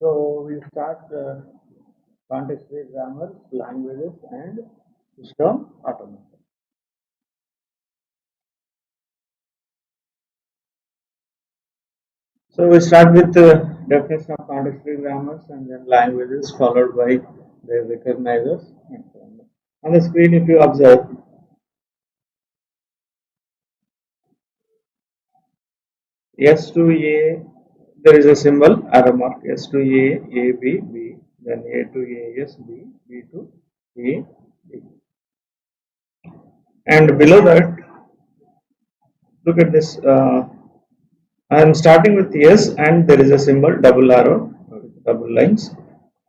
So we start context-free grammar, languages, and system automation. So we start with the definition of context-free grammars and then languages, followed by their recognizers and so on. On the screen, if you observe, S to A, there is a symbol arrow mark. S to A, B, B, then A to A, S, B, B to A, B. And below that, look at this. I am starting with S and there is a symbol double arrow, double lines,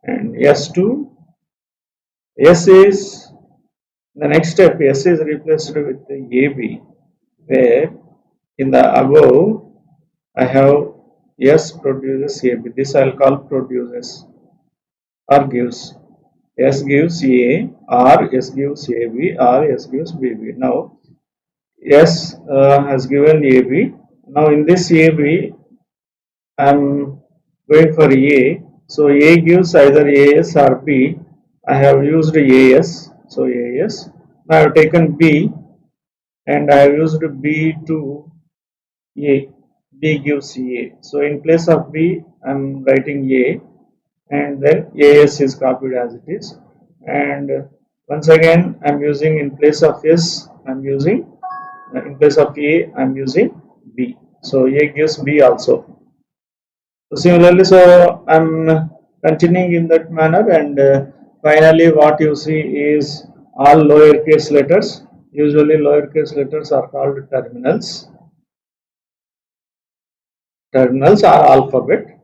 and S2. S is the next step. S is replaced with AB, where in the above I have S produces AB. This I'll call produces or gives. S gives A, or S gives AB, or S gives BB. Now S has given AB. Now in this AB, I am going for A. So A gives either AS or B. I have used AS. So AS. Now I have taken B and I have used B to A. B gives A. So in place of B, I am writing A, and then AS is copied as it is. And once again, I am using in place of S, I am using in place of A, I am using B. So A gives B also. So similarly, so I'm continuing in that manner, and finally what you see is all lowercase letters. Usually lowercase letters are called terminals. Terminals are alphabet.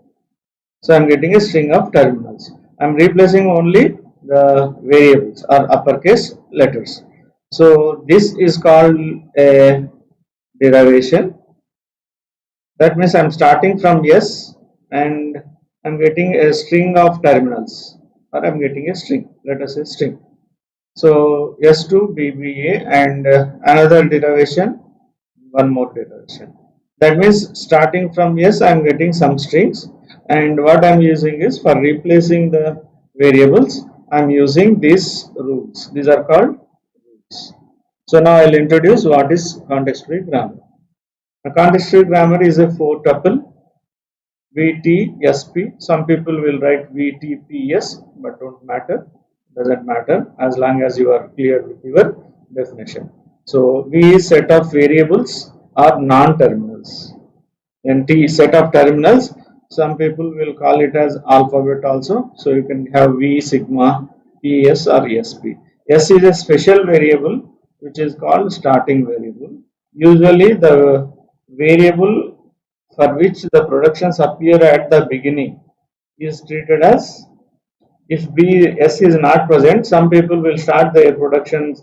So I'm getting a string of terminals. I'm replacing only the variables or uppercase letters. So this is called a derivation. That means I'm starting from S and I'm getting a string of terminals, or I'm getting a string, let us say string. So S2 BBA and another derivation, one more derivation. That means starting from S I'm getting some strings, and what I'm using is for replacing the variables I'm using these rules. These are called rules. So now I'll introduce what is context-free grammar. A context-free grammar is a four tuple VTSP. Some people will write VTPS, but don't matter. Doesn't matter as long as you are clear with your definition. So V is set of variables or non-terminals. And T set of terminals. Some people will call it as alphabet also. So you can have V, sigma, PS or SP. S is a special variable which is called starting variable. Usually the variable for which the productions appear at the beginning is treated as, if S is not present, some people will start their productions,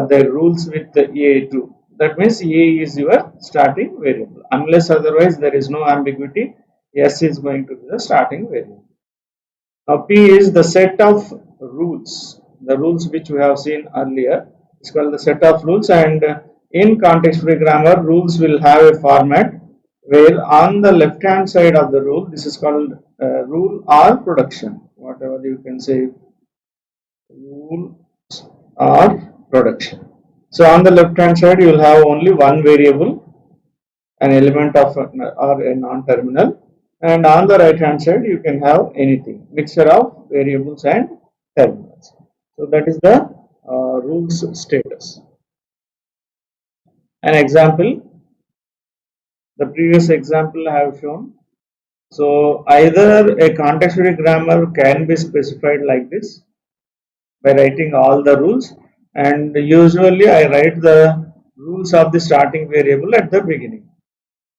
their rules with the A2. That means A is your starting variable. Unless otherwise there is no ambiguity, S is going to be the starting variable. Now P is the set of rules, the rules which we have seen earlier. It's called the set of rules, and in context-free grammar, rules will have a format where on the left hand side of the rule, this is called rule or production, whatever you can say, rule or production. So on the left hand side, you will have only one variable, an element of or a non-terminal, and on the right hand side you can have anything, mixture of variables and terminals. So that is the rules status. An example, the previous example I have shown. So either a context-free grammar can be specified like this by writing all the rules, and usually I write the rules of the starting variable at the beginning.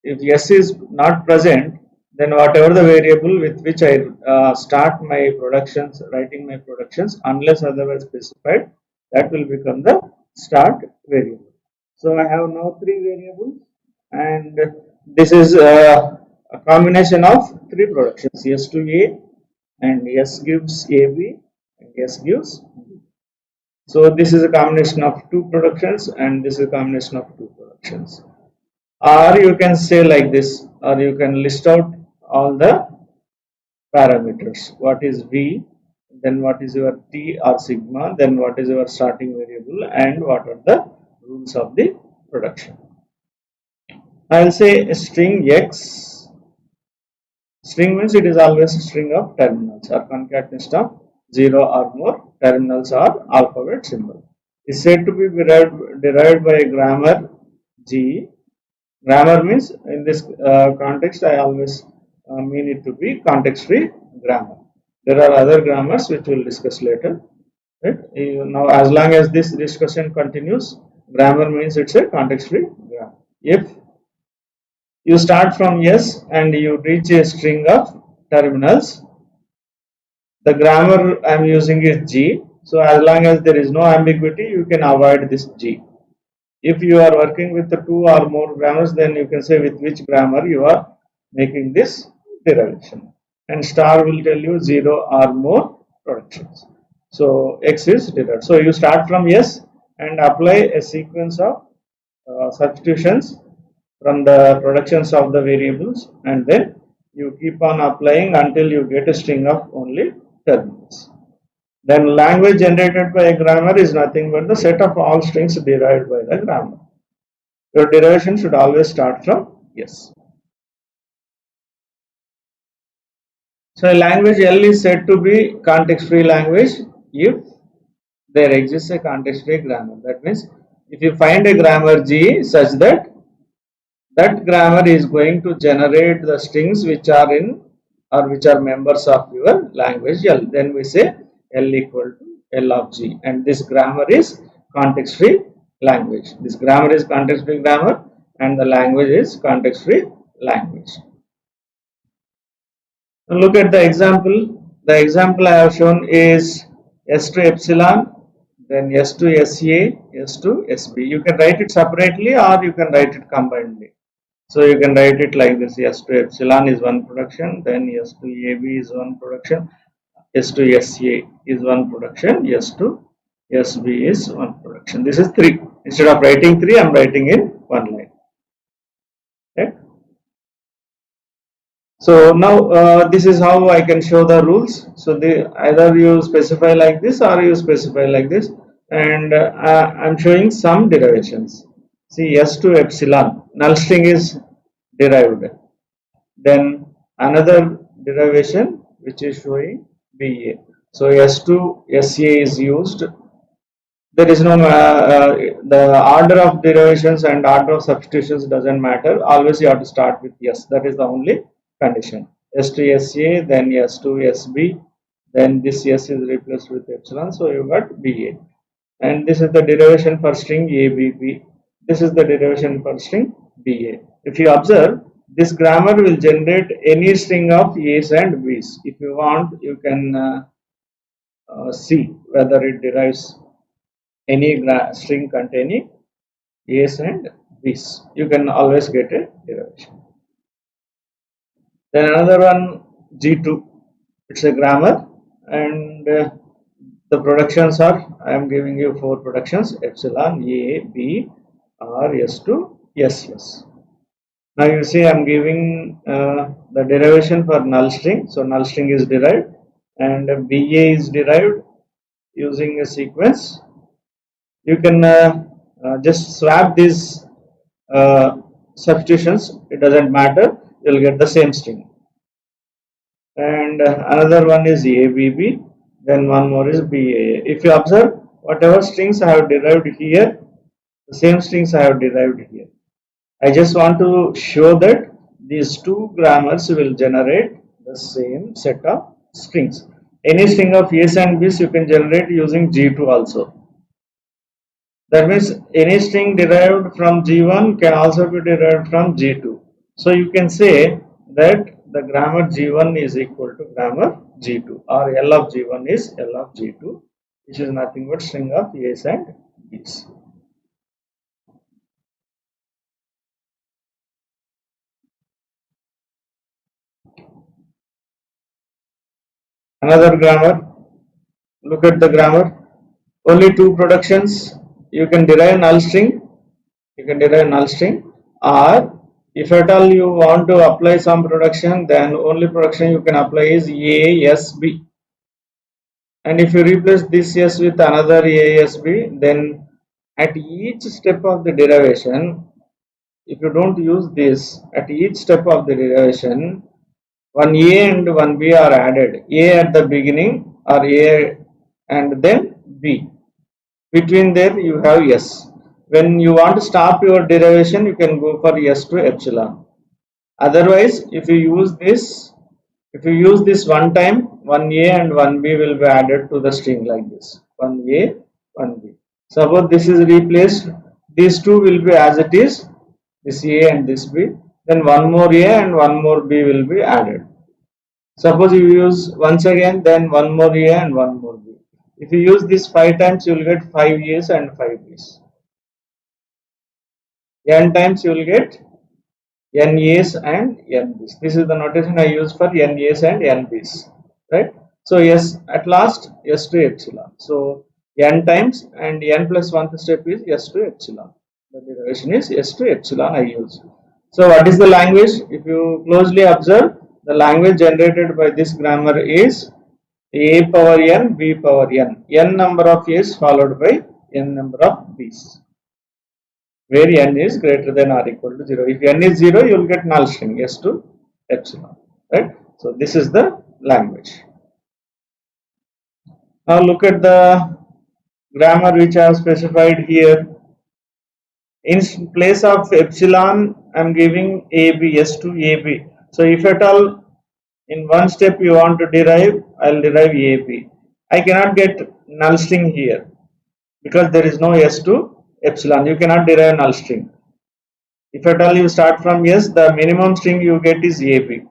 If S is not present, then whatever the variable with which I start my productions, writing my productions, unless otherwise specified, that will become the start variable. So I have now three variables, and this is a combination of three productions, S to A, and S gives AB, and S gives B. So this is a combination of two productions, and this is a combination of two productions. Or you can say like this, or you can list out all the parameters. What is V, then what is your T or sigma, then what is your starting variable, and what are the rules of the production. I will say a string X. String means it is always a string of terminals or concatenation of 0 or more terminals or alphabet symbol. Is said to be derived by a grammar G. Grammar means in this context I always mean it to be context free grammar. There are other grammars which we will discuss later. Right? Now as long as this discussion continues, grammar means it's a context free grammar. If you start from S and you reach a string of terminals, the grammar I am using is G. So as long as there is no ambiguity, you can avoid this G. If you are working with the 2 or more grammars, then you can say with which grammar you are making this derivation. And star will tell you 0 or more productions. So X is derived. So you start from S and apply a sequence of substitutions from the productions of the variables, and then you keep on applying until you get a string of only terminals. Then language generated by a grammar is nothing but the set of all strings derived by the grammar. Your derivation should always start from S. So a language L is said to be context-free language if there exists a context-free grammar. That means if you find a grammar G such that that grammar is going to generate the strings which are in or which are members of your language L, then we say L equal to L of G, and this grammar is context free language. This grammar is context free grammar and the language is context free language. Now look at the example. The example I have shown is S to epsilon, then S to SA, S to SB. You can write it separately or you can write it combinedly. So you can write it like this: S to epsilon is one production, then S to AB is one production, S to SA is one production, S to SB is one production. This is 3. Instead of writing 3, I am writing in one line. Okay. So now this is how I can show the rules. So either you specify like this or you specify like this, and I am showing some derivations. See, S to epsilon, null string is derived. Then another derivation which is showing BA. So S to SA is used. There is no the order of derivations and order of substitutions doesn't matter. Always you have to start with S. That is the only condition. S to SA, then S to SB, then this S is replaced with epsilon. So you got BA. And this is the derivation for string ABB. This is the derivation for string BA. If you observe, this grammar will generate any string of A's and B's. If you want, you can see whether it derives any string containing A's and B's. You can always get a derivation. Then another one, G2. It's a grammar, and the productions are, I am giving you 4 productions: epsilon, A, B, R, S to SS. Now you see I am giving the derivation for null string. So null string is derived and BA is derived using a sequence. You can just swap these substitutions. It doesn't matter. You will get the same string. And another one is ABB. Then one more is BA. If you observe, whatever strings I have derived here, the same strings I have derived here. I just want to show that these 2 grammars will generate the same set of strings. Any string of A's and B's you can generate using G2 also. That means any string derived from G1 can also be derived from G2. So you can say that the grammar G1 is equal to grammar G2, or L of G1 is L of G2, which is nothing but string of A's and B's. Another grammar. Look at the grammar. Only 2 productions. You can derive null string. You can derive null string, or If at all you want to apply some production, then only production you can apply is ASB. And if you replace this S with another ASB, then at each step of the derivation, if you don't use this, at each step of the derivation, one A and one B are added. A at the beginning or A and then B. Between there you have S. When you want to stop your derivation, you can go for S to epsilon. Otherwise, if you use this one time, one A and one B will be added to the string like this. One A, one B. Suppose this is replaced, these two will be as it is, this A and this B. Then one more A and one more B will be added. Suppose you use once again, then one more A and one more B. If you use this 5 times, you will get 5 A's and 5 B's. N times you will get N A's and N B's. This is the notation I use for N A's and N B's, right? So yes, at last S to epsilon. So N times and N plus 1th step is S to epsilon. The derivation is S to epsilon I use. So what is the language? If you closely observe, the language generated by this grammar is A power N, B power N. N number of A's followed by N number of B's, where N is greater than or equal to 0. If N is 0, you will get null string S to epsilon, right? So this is the language. Now look at the grammar which I have specified here. In place of epsilon, I am giving AB, S to AB. So if at all in one step you want to derive, I will derive AB. I cannot get null string here because there is no S to epsilon. You cannot derive null string. If at all you start from S, the minimum string you get is AB.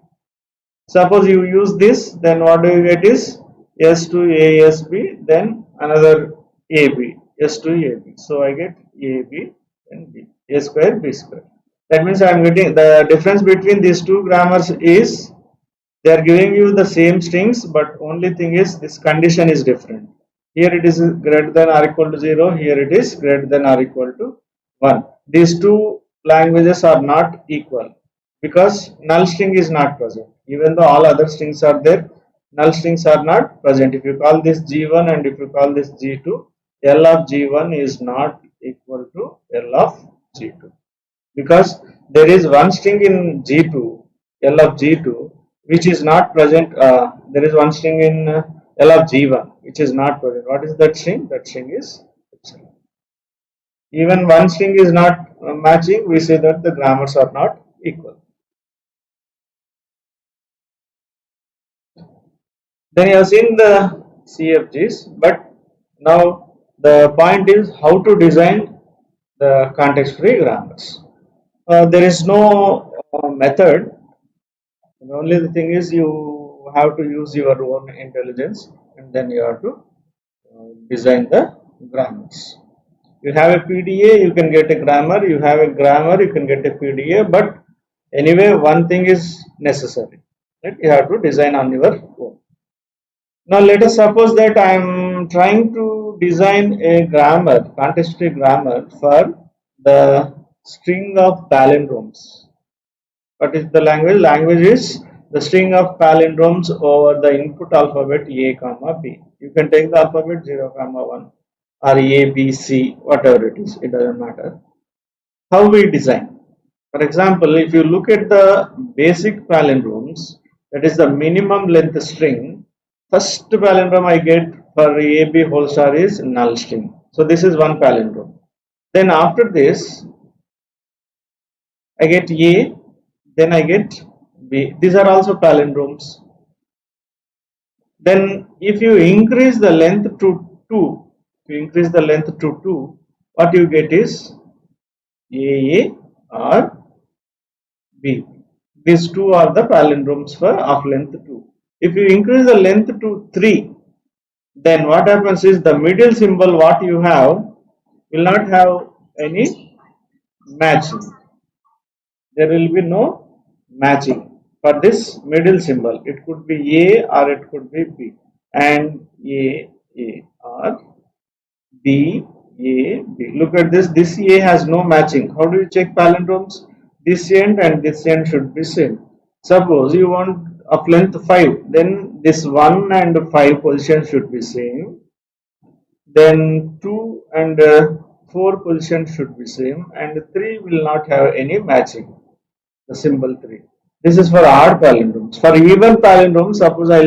Suppose you use this, then what do you get is S to ASB, then another AB, S to AB. So I get AB and B, A square, B square. That means I am getting the difference between these two grammars is they are giving you the same strings, but only thing is this condition is different. Here it is greater than or equal to 0, here it is greater than or equal to 1. These two languages are not equal because null string is not present. Even though all other strings are there, null strings are not present. If you call this G1 and if you call this G2, L of G1 is not equal to L of G2 because there is one string in G2, L of G2, which is not present. There is one string in L of G1 which is not present. What is that string? That string is epsilon. Even one string is not matching, we say that the grammars are not equal. Then you have seen the CFGs, but now the point is how to design the context-free grammars. There is no method. And only the thing is you have to use your own intelligence and then you have to design the grammars. You have a PDA, you can get a grammar. You have a grammar, you can get a PDA. But anyway, one thing is necessary. Right? You have to design on your own. Now let us suppose that I am trying to design a grammar, context-free grammar for the string of palindromes. What is the language? Language is the string of palindromes over the input alphabet A comma B. You can take the alphabet 0 comma 1 or A, B, C, whatever it is, it doesn't matter. How we design? For example, if you look at the basic palindromes, that is the minimum length string, first palindrome I get for AB whole star is null string. So this is one palindrome. Then after this, I get A, then I get B. These are also palindromes. Then if you increase the length to 2, what you get is AA or B. These two are the palindromes for of length 2. If you increase the length to 3, then what happens is the middle symbol what you have will not have any matching. There will be no matching for this middle symbol. It could be A or it could be B, and A or B, A, B. Look at this. This A has no matching. How do you check palindromes? this end and this end should be same. Suppose you want of length 5, then this 1 and 5 position should be same. Then 2 and 4 position should be same, and 3 will not have any matching. The symbol 3. This is for odd palindromes. For even palindromes, suppose I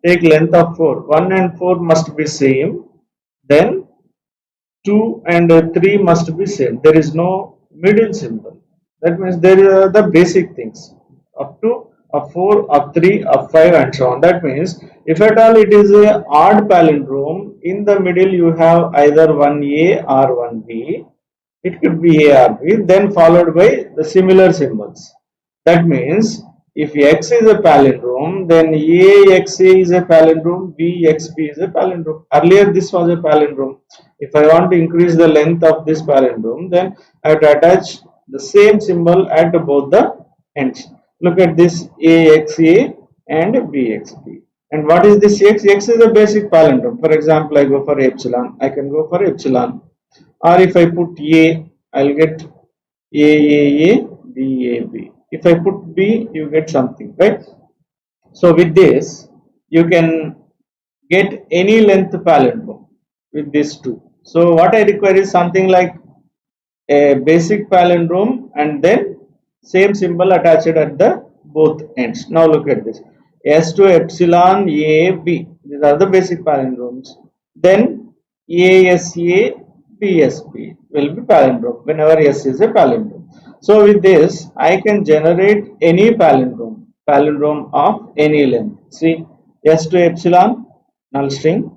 take length of 4. 1 and 4 must be same. Then 2 and 3 must be same. There is no middle symbol. That means there are the basic things. Up to of 4, of 3, of 5 and so on. That means if at all it is a odd palindrome, in the middle you have either 1A or 1B. It could be A or B, then followed by the similar symbols. That means if X is a palindrome, then AXA is a palindrome, BXB is a palindrome. Earlier this was a palindrome. If I want to increase the length of this palindrome, then I have to attach the same symbol at both the ends. Look at this AXA and BXB. And what is this X? X is a basic palindrome. For example, I go for epsilon. I can go for epsilon. Or if I put A, I'll get AAA, BAB. If I put B, you get something, right? So with this, you can get any length palindrome with these two. So what I require is something like a basic palindrome and then same symbol attached at the both ends. Now look at this. S to epsilon A B. These are the basic palindromes. Then ASA BSB will be palindrome whenever S is a palindrome. So with this, I can generate any palindrome of any length. See, S to epsilon, null string.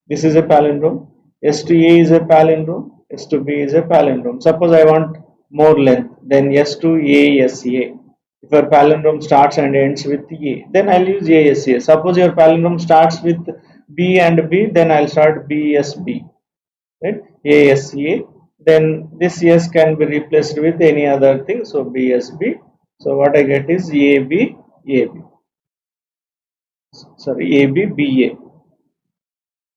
This is a palindrome. S to A is a palindrome. S to B is a palindrome. Suppose I want more length, then S to ASA. If your palindrome starts and ends with A, then I'll use ASA. Suppose your palindrome starts with B and B, then I'll start BSB. Right? ASA. Then this S can be replaced with any other thing. So BSB. So what I get is AB, AB. Sorry, AB, BA.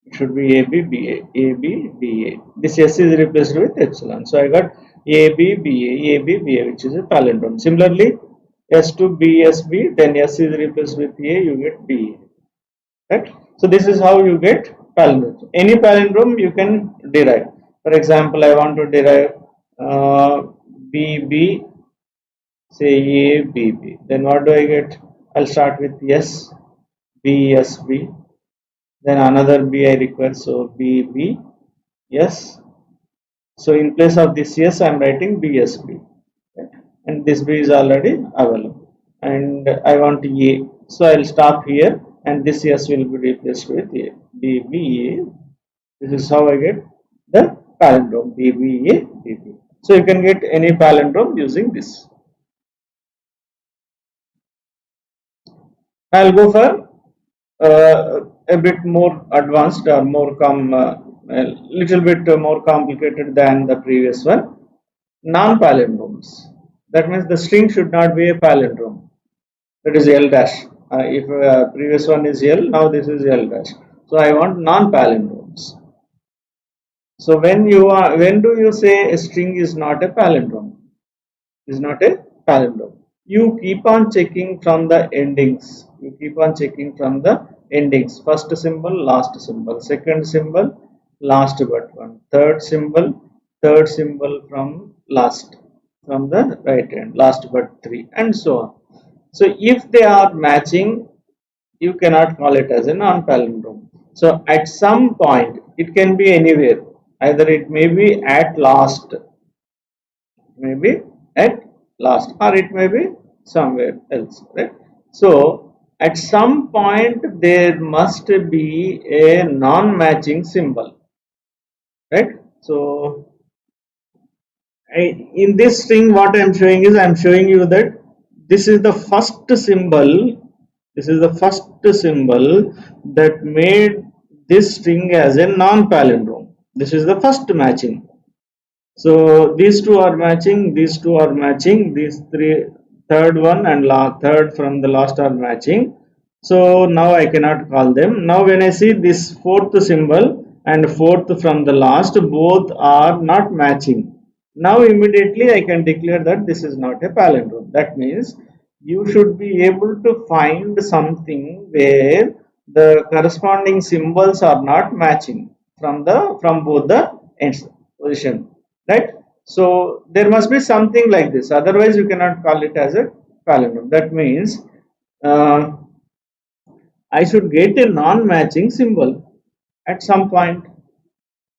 It should be AB, BA. AB, BA. This S is replaced with epsilon. So I got AB, BA, AB, BA, which is a palindrome. Similarly, S to BSB, then S is replaced with A, you get BA. Right? So this is how you get palindrome. Any palindrome you can derive. For example, I want to derive BB, say A, BB. Then what do I get? I'll start with S, BSB. Then another B I require, so BB, yes. So in place of this S, I am writing BSB. Right? And this B is already available. And I want A. So I'll stop here. And this S will be replaced with A, BBA. This is how I get the palindrome BBA, BB. So you can get any palindrome using this. I'll go for a bit more advanced or more a little bit more complicated than the previous one. Non-palindromes. That means the string should not be a palindrome. That is L dash. If previous one is L, now this is L dash. So I want non-palindromes. So when do you say a string is not a palindrome? Is not a palindrome. You keep on checking from the endings. You keep on checking from the endings. First symbol, last symbol. Second symbol, last but one. Third symbol from last, from the right end. Last but three, and so on. So if they are matching, you cannot call it as a non-palindrome. So at some point, it can be anywhere. Either it may be at last, or it may be somewhere else. Right? So at some point, there must be a non-matching symbol. Right? So in this string, what I am showing is I am showing you that this is the first symbol. This is the first symbol that made this string as a non-palindrome. This is the first matching. So these two are matching. These two are matching. These three, third one and third from the last are matching. So now I cannot call them. Now when I see this fourth symbol and fourth from the last, both are not matching. Now immediately I can declare that this is not a palindrome. That means you should be able to find something where the corresponding symbols are not matching from both the ends position, right? So there must be something like this. Otherwise, you cannot call it as a palindrome. That means uh, I should get a non-matching symbol at some point.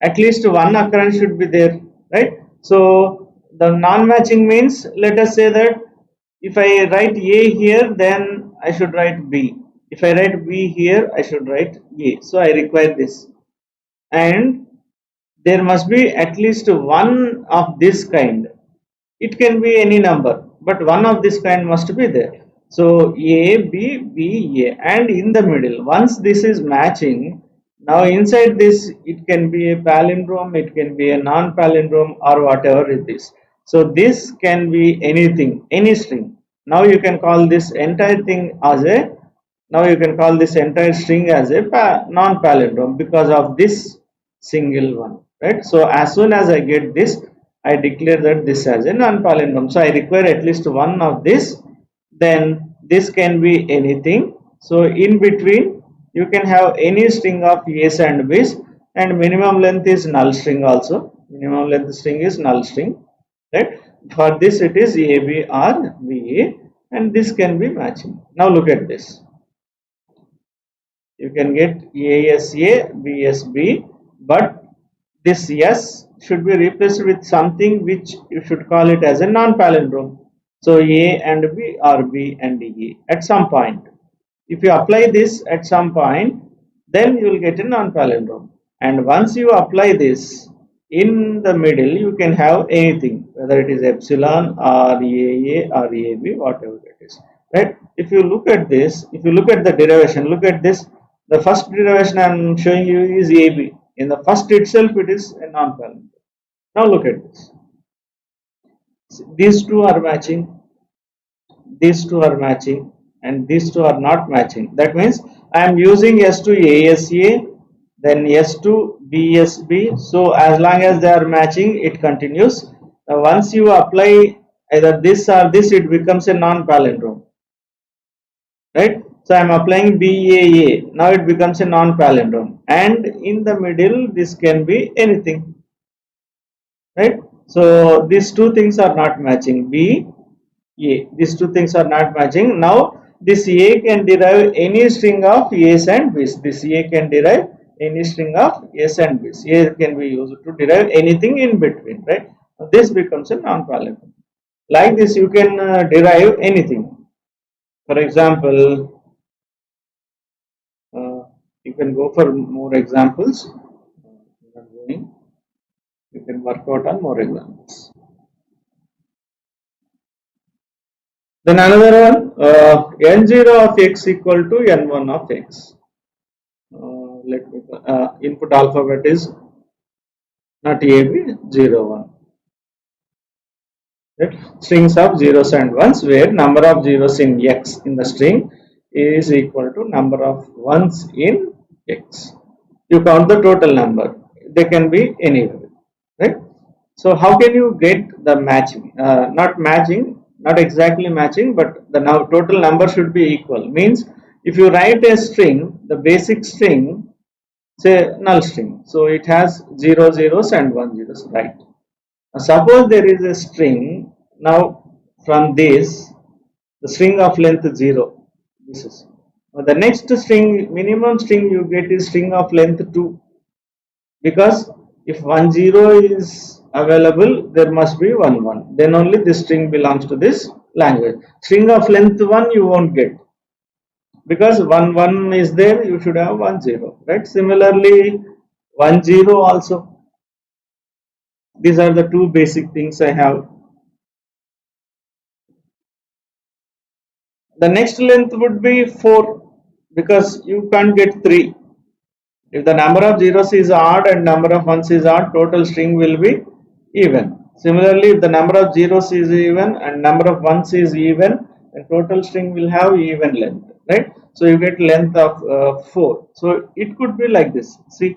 At least one occurrence should be there, right? So the non-matching means, let us say that if I write a here, then I should write b. If I write b here, I should write a. So I require this, and there must be at least one of this kind. It can be any number, but one of this kind must be there. So a b b a, and in the middle, once this is matching, now inside this it can be a palindrome, it can be a non-palindrome, or whatever it is. So this can be anything, any string. Now you can call this entire thing as a, now you can call this entire string as a non-palindrome because of this single one, right? So as soon as I get this, I declare that this as a non-palindrome. So I require at least one of this. Then this can be anything. So in between you can have any string of a's and b's, and minimum length is null string also. Minimum length string is null string, right? For this it is ab or va, and this can be matching. Now look at this. You can get ASA, BSB, but this S should be replaced with something which you should call it as a non-palindrome. So A and B or B and A at some point. If you apply this at some point, then you will get a non-palindrome. And once you apply this, in the middle you can have anything, whether it is epsilon or AA or AB, whatever it is, right? If you look at this, if you look at the derivation, look at this. The first derivation I am showing you is AB. In the first itself, it is a non-palindrome. Now look at this. These two are matching, these two are matching, and these two are not matching. That means I am using S2 ASA, then S2 BSB. So as long as they are matching, it continues. Now once you apply either this or this, it becomes a non-palindrome, right? So I am applying BAA. Now it becomes a non-palindrome, and in the middle this can be anything, right? So these two things are not matching. B, A. These two things are not matching. Now this A can derive any string of A's and B's. This A can derive any string of A's and B's. A can be used to derive anything in between, right? This becomes a non-palindrome. Like this, you can derive anything. For example, you can go for more examples. You can work out on more examples. Then another one, n0 of x equal to n1 of x. Let me input alphabet is not AB, 0, 1. Right? Strings of zeros and ones, where number of zeros in x in the string is equal to number of ones in x. You count the total number. They can be anywhere, right? So how can you get the matching? Not matching, not exactly matching, but the total number should be equal. Means if you write a string, the basic string, say null string, so it has 0 zeros and 1 zeros, right? Now suppose there is a string. Now from this, the string of length 0. This is the next string, minimum string you get is string of length 2, because if 1 0 is available, there must be 1 1. Then only this string belongs to this language. String of length 1 you won't get, because 1 1 is there, you should have 1 0, right? Similarly 1 0 also. These are the two basic things I have. The next length would be 4, because you can't get 3. If the number of zeros is odd and number of ones is odd, total string will be even. Similarly, if the number of zeros is even and number of ones is even, the total string will have even length, right? So you get length of 4. So it could be like this. See,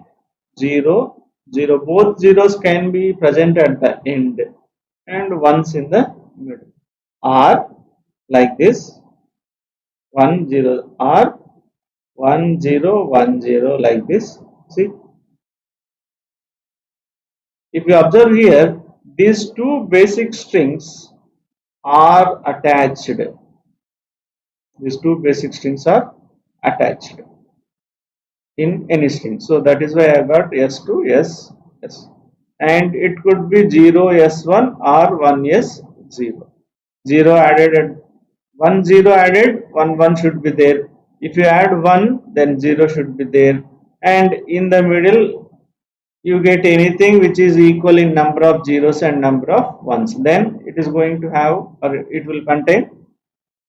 0, 0. Both zeros can be present at the end. and ones in the middle, or like this 1 0 or 1 0 1 0 like this. See, if you observe here, these two basic strings are attached. These two basic strings are attached in any string. So that is why I got S2 S, and it could be 0 S1 or 1 S0. 0 added and 1 0 added, 1 1 should be there. If you add 1, then 0 should be there, and in the middle you get anything which is equal in number of zeros and number of ones, then it is going to have, or it will contain,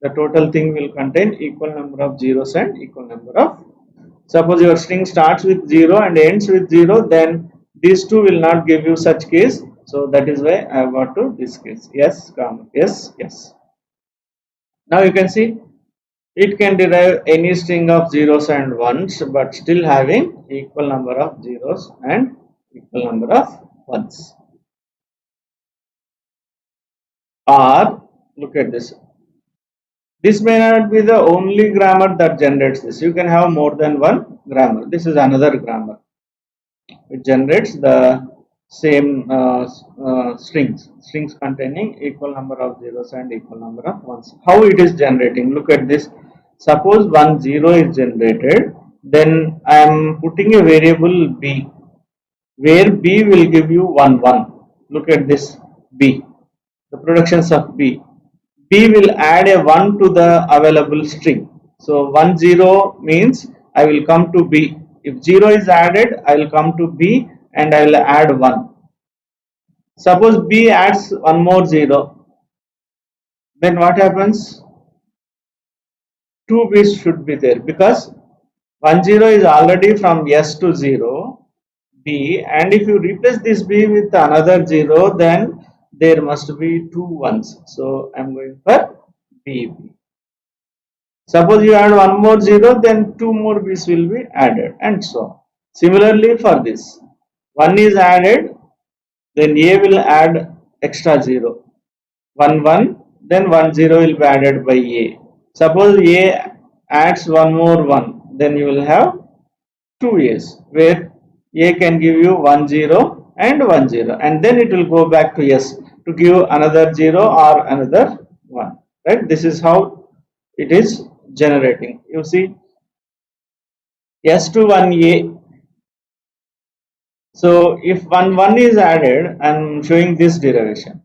the total thing will contain equal number of zeros and equal number of. Suppose your string starts with 0 and ends with 0, then these two will not give you such case. So that is why I have got to this case. Yes, comma, yes, yes. Now you can see it can derive any string of zeros and ones, but still having equal number of zeros and equal number of ones. Or look at this. This may not be the only grammar that generates this. You can have more than one grammar. This is another grammar. It generates the same strings containing equal number of zeros and equal number of ones. How it is generating? Look at this. Suppose 1 0 is generated, then I am putting a variable b, where b will give you 1 1. Look at this b, the productions of b. B will add a 1 to the available string. So 1 0 means I will come to B. If 0 is added, I will come to B and I will add 1. Suppose B adds one more 0, then what happens? 2 B's should be there, because 1 0 is already from S to 0 B, and if you replace this B with another 0, then there must be 2 ones. So I am going for B. Suppose you add one more 0, then 2 more B's will be added, and so on. Similarly for this, 1 is added, then A will add extra 0. 1 1, then 1 0 will be added by A. Suppose A adds one more 1, then you will have 2 A's, where A can give you 1 0 and 1 0, and then it will go back to S to give another 0 or another 1. Right? This is how it is generating. You see, S to 1A. So if 1 1 is added, I am showing this derivation.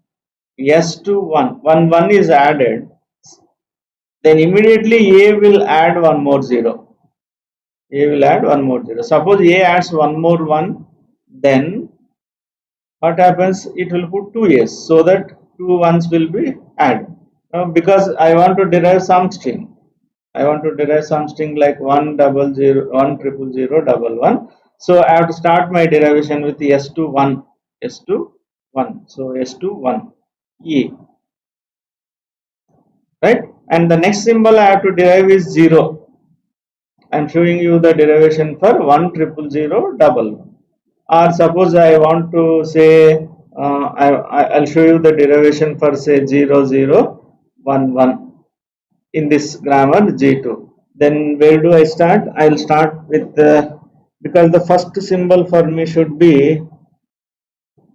S to 1, 1 1 is added, then immediately A will add one more 0. A will add one more 0. Suppose A adds one more 1, then what happens? It will put 2 A's, so that 2 ones will be added. Because I want to derive some string. I want to derive some string like 1 0 0 1 0 0 1 1. So I have to start my derivation with S to 1, S to 1. So S to 1 E, right? And the next symbol I have to derive is 0. I am showing you the derivation for 1 0 0 1 1. Or suppose I want to say I'll show you the derivation for say 0 0 1 1 in this grammar G2. Then where do I start? I'll start with because the first symbol for me should be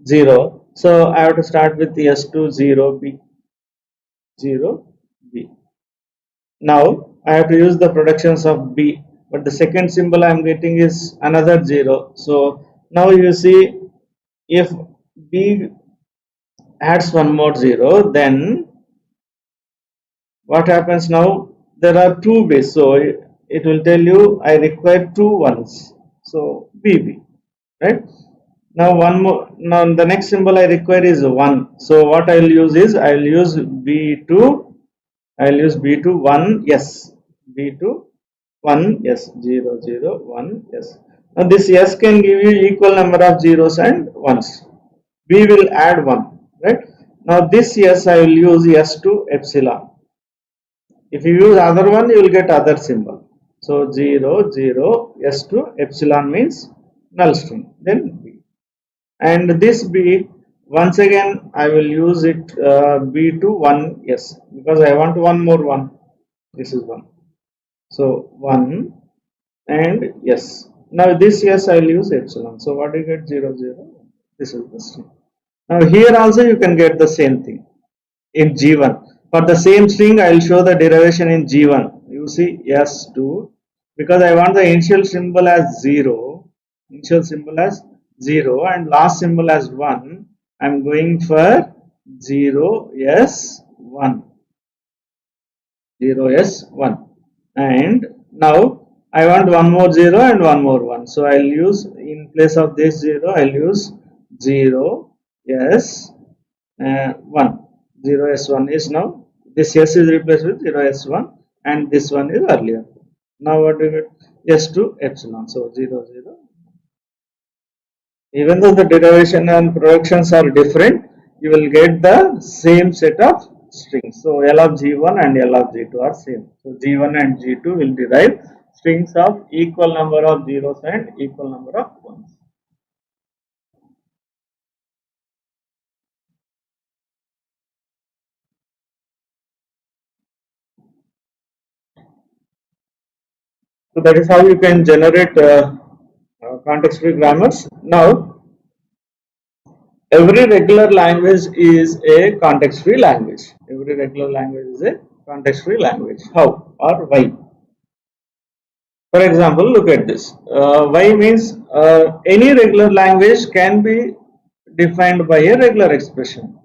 0, so I have to start with S2 0 B, 0 B. Now I have to use the productions of B, but the second symbol I am getting is another 0. So now you see, if B adds one more 0, then what happens now? There are 2 B's, so it will tell you I require 2 ones. So BB, right? Now one more. Now the next symbol I require is 1. So what I will use is I will use B2. I will use B2 1 S. B2 1 S 0 0 1 S. Now this S can give you equal number of zeros and ones. B will add 1, right? Now this S I will use S to epsilon. If you use other one, you will get other symbol. So 0 0 S to epsilon means null string. Then B, and this B Once again I will use it b to 1 yes, because I want one more 1. This is 1. So 1 and yes. Now this yes I will use epsilon. So what do you get? 0 0. This is the string. Now here also you can get the same thing in G1. For the same string I will show the derivation in G1. You see S2, because I want the initial symbol as 0, and last symbol as 1. I am going for 0 S1, and now I want one more 0 and one more 1. So I will use, in place of this 0 I will use 0 S1. 0 S1 is now, this S is replaced with 0 S1 and this one is earlier. Now what do you get? S2 epsilon. So 0 0. Even though the derivation and productions are different, you will get the same set of strings. So L of G1 and L of G2 are same. So G1 and G2 will derive strings of equal number of zeros and equal number of ones. So that is how you can generate context-free grammars. Now, every regular language is a context-free language. Every regular language is a context-free language. How or why? For example, look at this. Why means any regular language can be defined by a regular expression,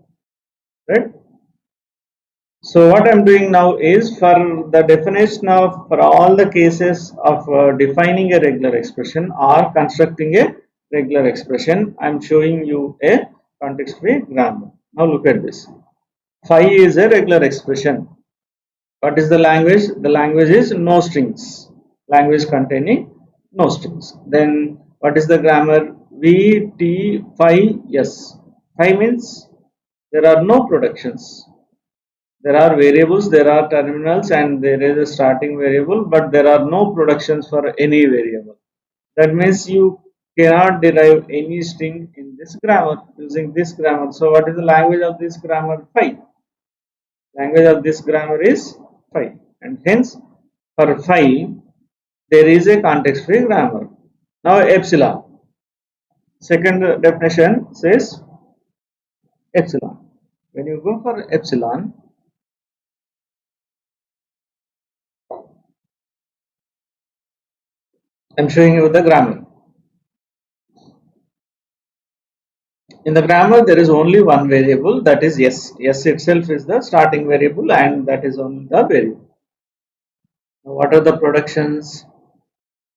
right? So what I'm doing now is, for the definition of, for all the cases of defining a regular expression or constructing a regular expression, I'm showing you a context-free grammar. Now look at this. Phi is a regular expression. What is the language? The language is no strings. Language containing no strings. Then what is the grammar? V, T, phi, yes. Phi means there are no productions. There are variables, there are terminals, and there is a starting variable, but there are no productions for any variable. That means you cannot derive any string in this grammar using this grammar. So what is the language of this grammar? Phi. Language of this grammar is phi, and hence for phi there is a context free grammar. Now epsilon. Second definition says epsilon. When you go for epsilon, I am showing you the grammar. In the grammar, there is only one variable, that is s. S itself is the starting variable, and that is only the variable. Now, what are the productions?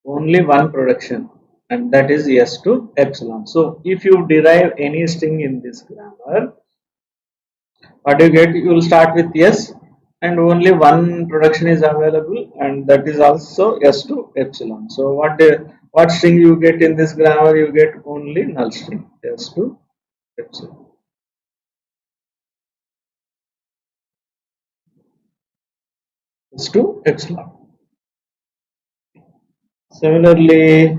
Only one production, and that is s to epsilon. So if you derive any string in this grammar, what do you get? You will start with s, and only one production is available, and that is also s to epsilon. So what string you get in this grammar? You get only null string, s to epsilon. S to epsilon. Similarly,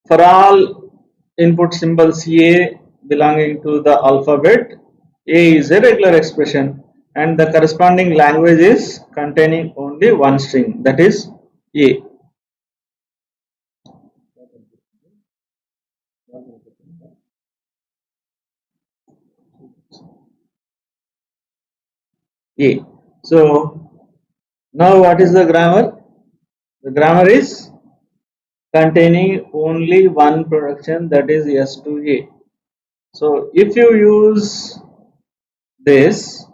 for all input symbols A belonging to the alphabet, A is a regular expression, and the corresponding language is containing only one string, that is A. A. So now what is the grammar? The grammar is containing only one production, that is S to A. So if you use this,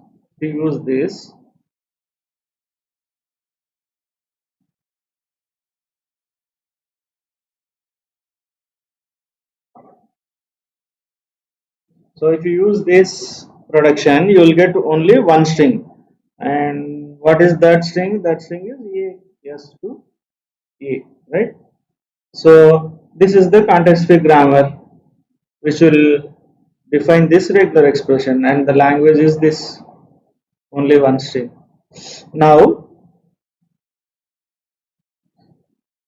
so if you use this production, you will get only one string. And what is that string? That string is A, S to A, right? So this is the context free grammar, which will define this regular expression, and the language is this, only one string. Now,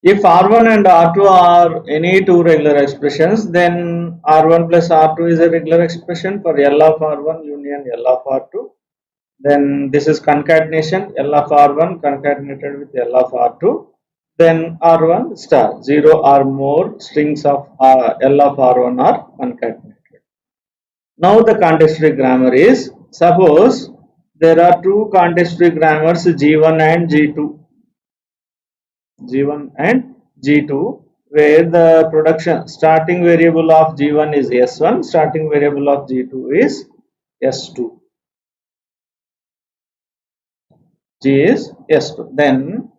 if R1 and R2 are any two regular expressions, then R1 plus R2 is a regular expression for L of R1 union L of R2. Then this is concatenation, L of R1 concatenated with L of R2. Then R1 star, 0 or more strings of L of R1 are concatenated. Now the context-free grammar is, suppose there are two context-free grammars G1 and G2. G1 and G2, where the production starting variable of G1 is S1, starting variable of G2 is S2. G is S2. Then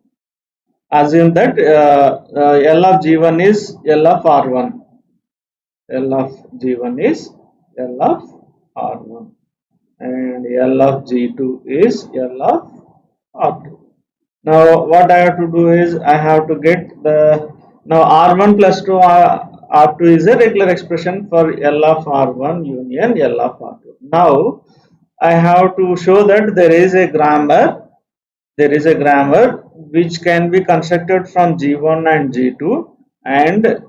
assume that L of G1 is L of R1. L of G1 is L of R1 and L of G2 is L of R2. Now what I have to do is I have to get the, now R1 plus 2 R2 is a regular expression for L of R1 union L of R2. Now I have to show that there is a grammar which can be constructed from G1 and G2 and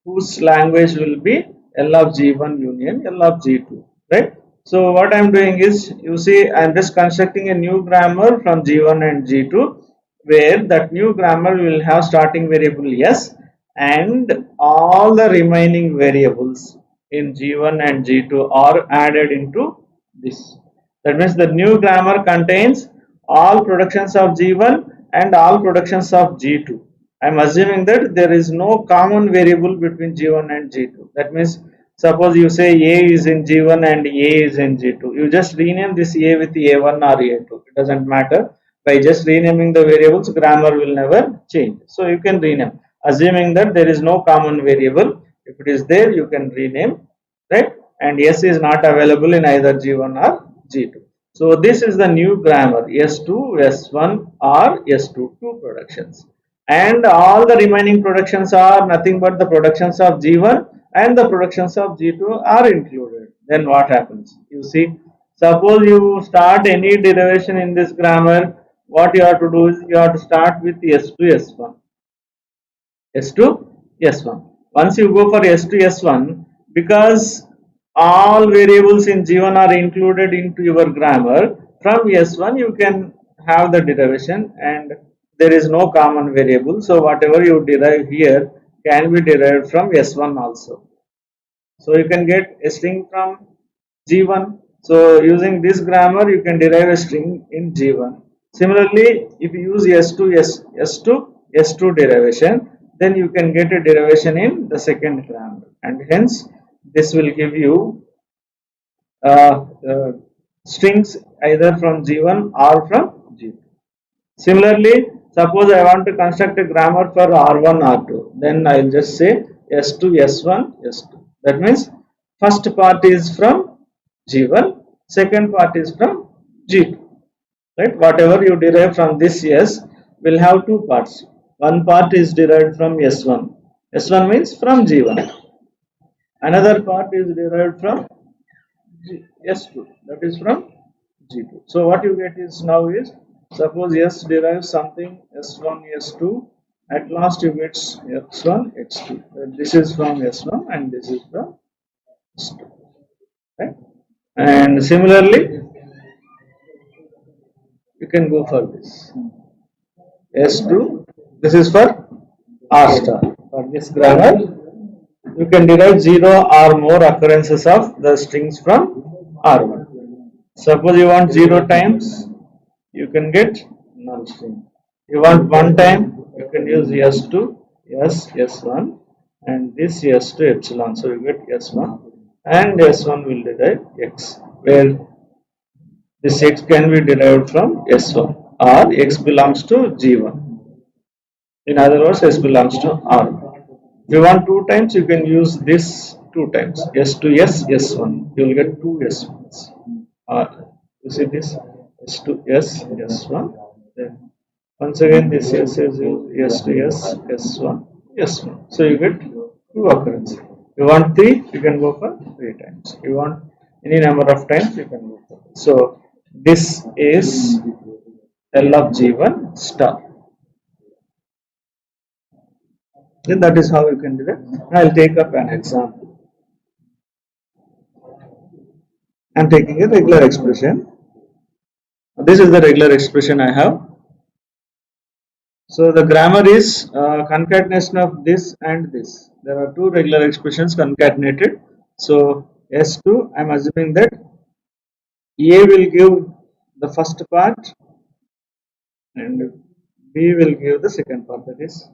whose language will be L of G1 union L of G2, right? So what I am doing is, you see, I am just constructing a new grammar from G1 and G2, where that new grammar will have starting variable S and all the remaining variables in G1 and G2 are added into this. That means the new grammar contains all productions of G1 and all productions of G2. I am assuming that there is no common variable between G1 and G2. That means, suppose you say A is in G1 and A is in G2. You just rename this A with A1 or A2. It doesn't matter. By just renaming the variables, grammar will never change. So you can rename, assuming that there is no common variable. If it is there, you can rename, right? And S is not available in either G1 or G2. So this is the new grammar, S2, S1 or S2, two productions. And all the remaining productions are nothing but the productions of G1 and the productions of G2 are included. Then what happens? You see, suppose you start any derivation in this grammar, what you have to do is you have to start with S2, S1. S2, S1. Once you go for S2, S1, because all variables in G1 are included into your grammar, from S1 you can have the derivation and there is no common variable. So whatever you derive here can be derived from S1 also. So you can get a string from G1. So using this grammar you can derive a string in G1. Similarly, if you use S2 derivation, then you can get a derivation in the second grammar, and hence this will give you strings either from G1 or from G2. Similarly, suppose I want to construct a grammar for R1, R2, then I will just say S2, S1, S2. That means first part is from G1, second part is from G2. Right? Whatever you derive from this S will have two parts. One part is derived from S1. S1 means from G1. Another part is derived from S2, that is from G2. So what you get is, now is, suppose S derives something S1, S2, at last you get X1, X2. This is from S1 and this is from S2. Right? And similarly, you can go for this S2. This is for R star. For this grammar, you can derive 0 or more occurrences of the strings from R1. Suppose you want 0 times, you can get null string. You want 1 time, you can use S2, S, S1, and this S2 epsilon. So you get S1, and S1 will derive X, where this X can be derived from S1, or X belongs to G1. In other words, S belongs to R1. If you want 2 times, you can use this 2 times, S2, S, S1. You will get 2 S1s. You see this S2, S, S1. Then once again, this S is S2, S, S1, S1. So you get 2 occurrences. You want 3, you can go for 3 times. You want any number of times, you can go for it. So this is L of G1 star. Then that is how you can do that. I'll take up an example. I'm taking a regular expression. This is the regular expression I have. So the grammar is concatenation of this and this. There are two regular expressions concatenated. So S2, I'm assuming that A will give the first part and B will give the second part. That is,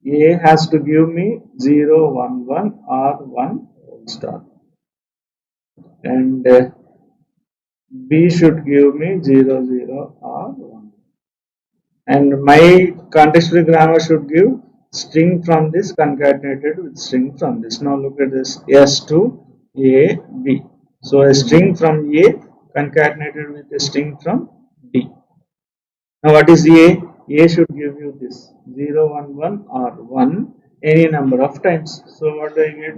A has to give me 0, 1, 1 or 1 whole star, and B should give me 0, 0 or 1. And my context-free grammar should give string from this concatenated with string from this. Now look at this, S2 A B. So a string from A concatenated with a string from B. Now what is A? A should give you this 0, 1, 1 or 1 any number of times. So what do I get?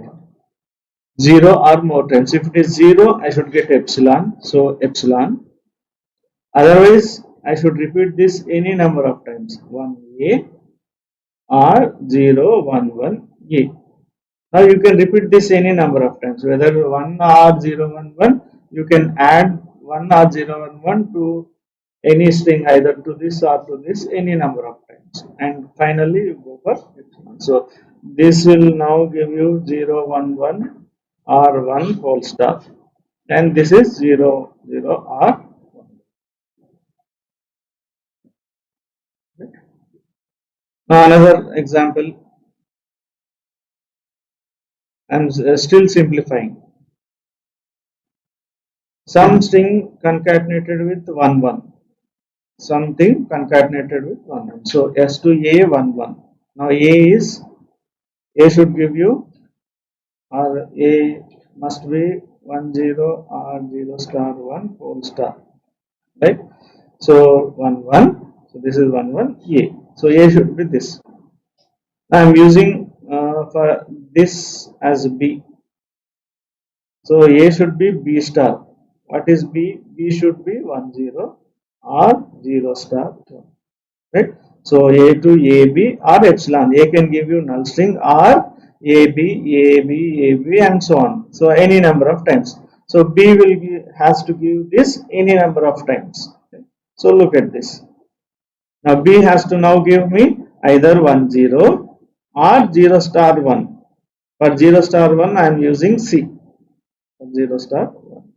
0 or more times. If it is 0, I should get epsilon. So epsilon. Otherwise, I should repeat this any number of times. 1A or 0, 1, 1A. Now you can repeat this any number of times. Whether 1 or 0, 1, 1, you can add 1 or 0, 1, 1 to any string, either to this or to this, any number of times. And finally, you go for epsilon. So this will now give you 0, 1, 1 or 1 whole star. And this is 0, 0 or now another example. I'm still simplifying. Some string concatenated with 1, 1. Something concatenated with 1, 1. So S to A 1, 1. Now A should give you, or A must be 1, 0 or 0 star 1 whole star. Right? So 1, 1. So this is 1, 1 A. So A should be this. I am using for this as B. So A should be B star. What is B? B should be 1, 0 or 0 star 1. Right? So A to AB or epsilon. A can give you null string or AB and so on. So any number of times. So B has to give this any number of times. So look at this. Now B has to now give me either 1, 0 or 0 star 1. For 0 star 1 I am using C. 0 star 1.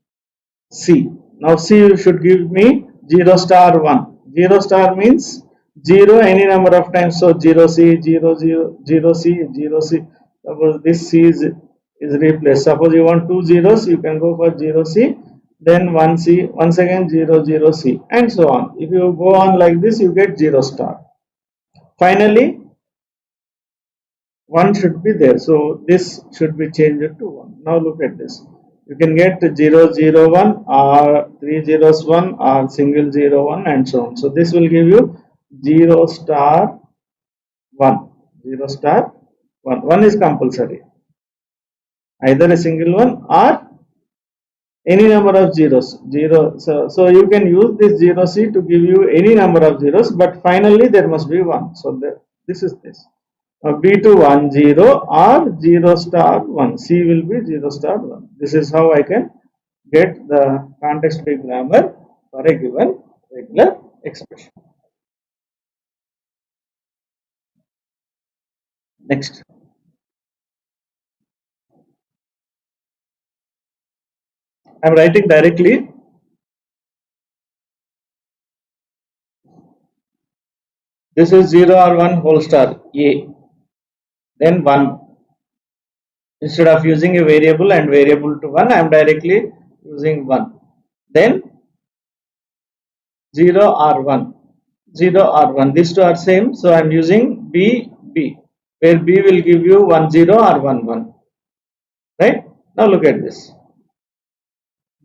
C. Now C should give me 0 star 1. 0 star means 0 any number of times. So 0C, 0, 0, 0C, 0C. Suppose this C is replaced. Suppose you want 2 zeros, you can go for 0C, then 1C, once again 0, 0C, and so on. If you go on like this, you get 0 star. Finally, 1 should be there. So this should be changed to 1. Now look at this. You can get 0, 0, 1 or 3 zeros 1 or single 0, 1 and so on. So this will give you 0 star 1. 0 star 1. 1 is compulsory. Either a single one or any number of zeros. So you can use this 0C to give you any number of zeros, but finally there must be 1. So this is this. B to 1, 0 or 0 star 1. C will be 0 star 1. This is how I can get the context-free grammar for a given regular expression. Next. I am writing directly. This is 0 or 1 whole star A. Then 1. Instead of using a variable and variable to 1, I am directly using 1. Then 0 or 1. 0 or 1. These two are same. So I am using B, where B will give you 1, 0 or 1, 1. Right? Now look at this.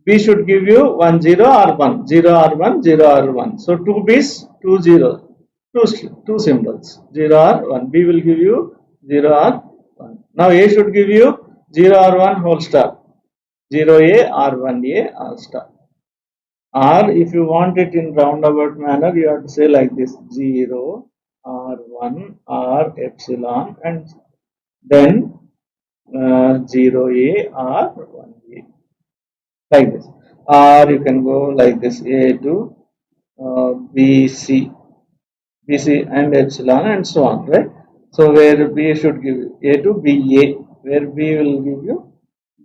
B should give you 1, 0 or 1. 0 or 1, 0 or 1. So 2 B's, 2 zeros. Two symbols, 0 or 1. B will give you 0 or 1. Now A should give you 0 or 1 whole star. 0A or 1A or star. Or if you want it in roundabout manner, you have to say like this: 0 R1 R epsilon, and then 0A R 1A, like this. Or you can go like this: A to BC, BC and epsilon, and so on, right? So where B should give you A to BA, where B will give you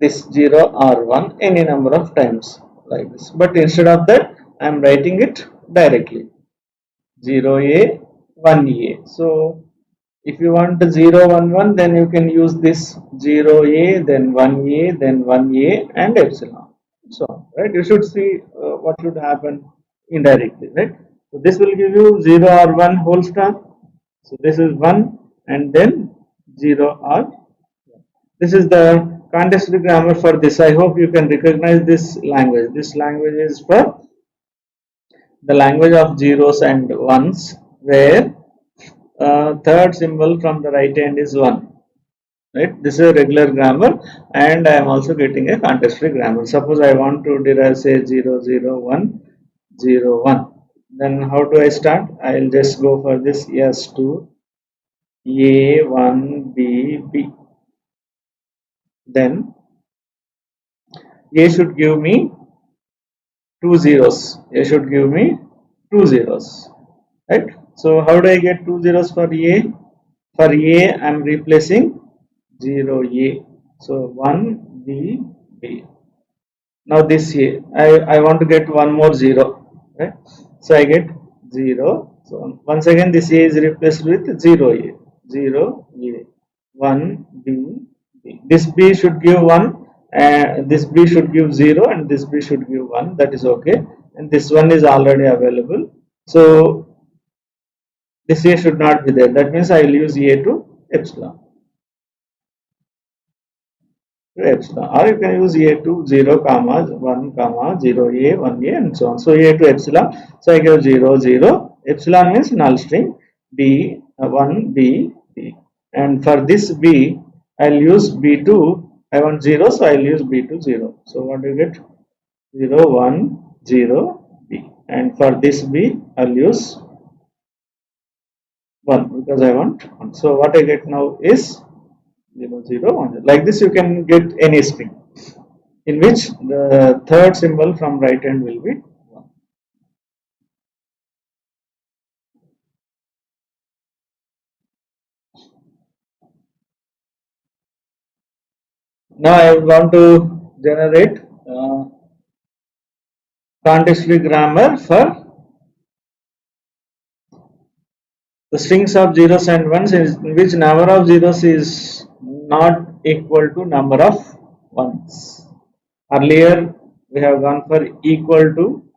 this 0 R1 any number of times, like this. But instead of that, I am writing it directly: 0A 1A. So if you want 0 1 1, then you can use this 0A, then 1A, then 1A and epsilon, so on, right? You should see what should happen indirectly, right? So this will give you 0 or 1 whole star. So this is 1, and then 0 or, this is the context grammar for this. I hope you can recognize this language. This language is for the language of zeros and ones, where third symbol from the right hand is 1. Right? This is a regular grammar, and I am also getting a context free grammar. Suppose I want to derive, say, 0 0 1 0 1. Then how do I start? I will just go for this S2 A1 B B. Then A should give me 2 zeros. A should give me 2 zeros. Right? So how do I get 2 zeros for A? For A, I am replacing 0 A. So 1 B B. Now this A, I want to get one more 0. Right? So I get 0. So once again this A is replaced with 0 A. 0 A. 1 B B. This B should give 1, and this B should give 0, and this B should give 1. That is okay. And this one is already available. So this A should not be there. That means I will use A to epsilon. Epsilon, or you can use A to 0 comma 1 comma 0 A 1 A and so on. So A to epsilon. So I give 0 0. Epsilon means null string. B 1 B B. And for this B, I'll use B2. I want 0, so I'll use B2 0. So what do you get? 0 1 0 B. And for this B, I'll use 1 because I want 1. So what I get now is 0 0 1. Like this, you can get any string in which the third symbol from right hand will be 1. Now I want to generate context free grammar for the strings of zeros and ones, in which number of zeros is not equal to number of ones. Earlier we have gone for equal to,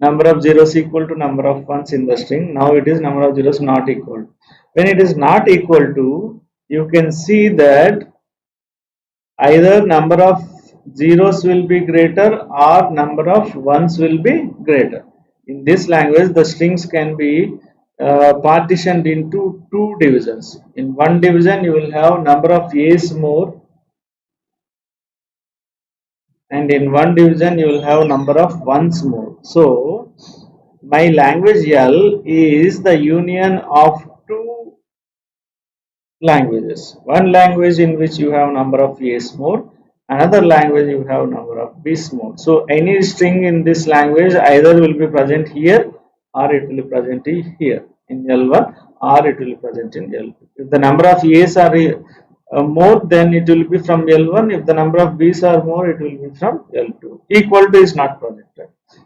number of zeros equal to number of ones in the string. Now it is number of zeros not equal. When it is not equal to, you can see that either number of zeros will be greater or number of ones will be greater. In this language, the strings can be partitioned into two divisions. In one division, you will have number of A's more, and in one division, you will have number of ones more. So, my language L is the union of two languages. One language in which you have number of A's more, another language you have number of B's more. So any string in this language either will be present here or it will be present here in L1, or it will be present in L2. If the number of A's are more, then it will be from L1. If the number of B's are more, it will be from L2. Equal to is not present.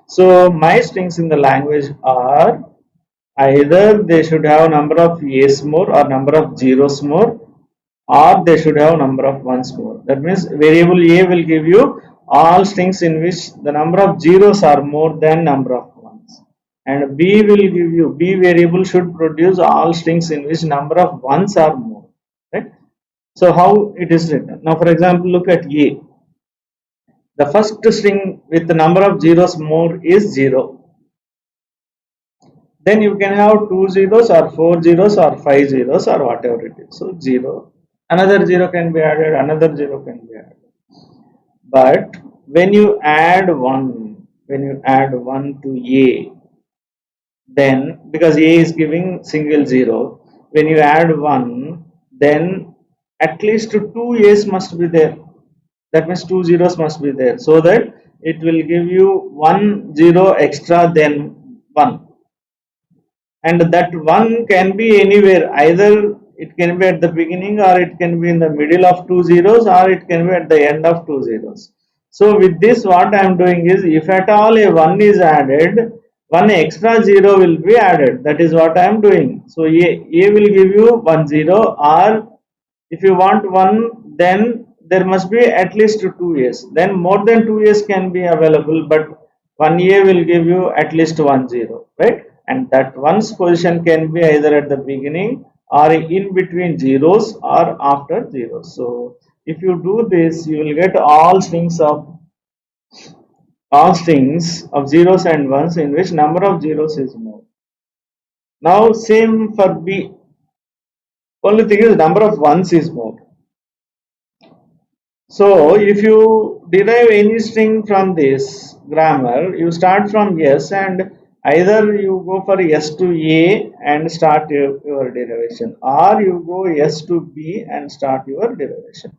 So my strings in the language are either they should have number of A's more or number of zeros more, or they should have number of ones more. That means variable A will give you all strings in which the number of zeros are more than number of ones, and B will give you, B variable should produce all strings in which number of ones are more, right? So how it is written? Now for example, look at A. The first string with the number of zeros more is 0. Then you can have 2 zeros or 4 zeros or 5 zeros or whatever it is. So 0, another 0 can be added, another 0 can be added. But when you add 1, when you add 1 to A, then because A is giving single zero, when you add 1, then at least two A's must be there. That means two zeros must be there, so that it will give you 1 0 extra than 1, and that 1 can be anywhere, either it can be at the beginning, or it can be in the middle of two zeros, or it can be at the end of two zeros. So with this, what I am doing is, if at all a 1 is added, one extra zero will be added. That is what I am doing. So a will give you 1 0, or if you want 1, then there must be at least two A's. Then more than two A's can be available, but 1A will give you at least 1 0, right? And that one's position can be either at the beginning, or in between zeros, or after zeros. So if you do this, you will get all strings of zeros and ones in which number of zeros is more. Now same for B. Only thing is, number of ones is more. So if you derive any string from this grammar, you start from S, and either you go for S to A and start your derivation, or you go S to B and start your derivation.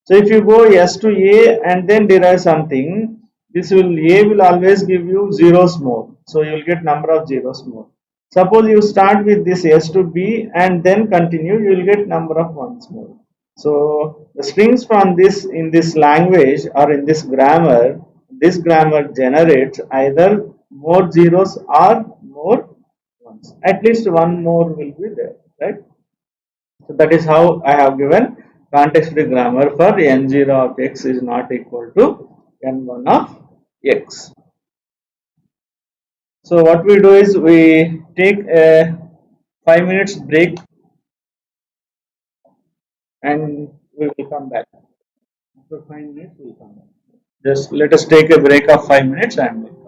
So if you go S to A and then derive something, this will A will always give you zeros more. So you will get number of zeros more. Suppose you start with this S to B and then continue, you will get number of ones more. So the strings from this language or in this grammar generates either more zeros or more ones. At least one more will be there, right? So that is how I have given context free grammar for n0 of x is not equal to n1 of x. So what we do is, we take a 5 minutes break and we will come back. After 5 minutes we will come back. Just let us take a break of 5 minutes and we'll come.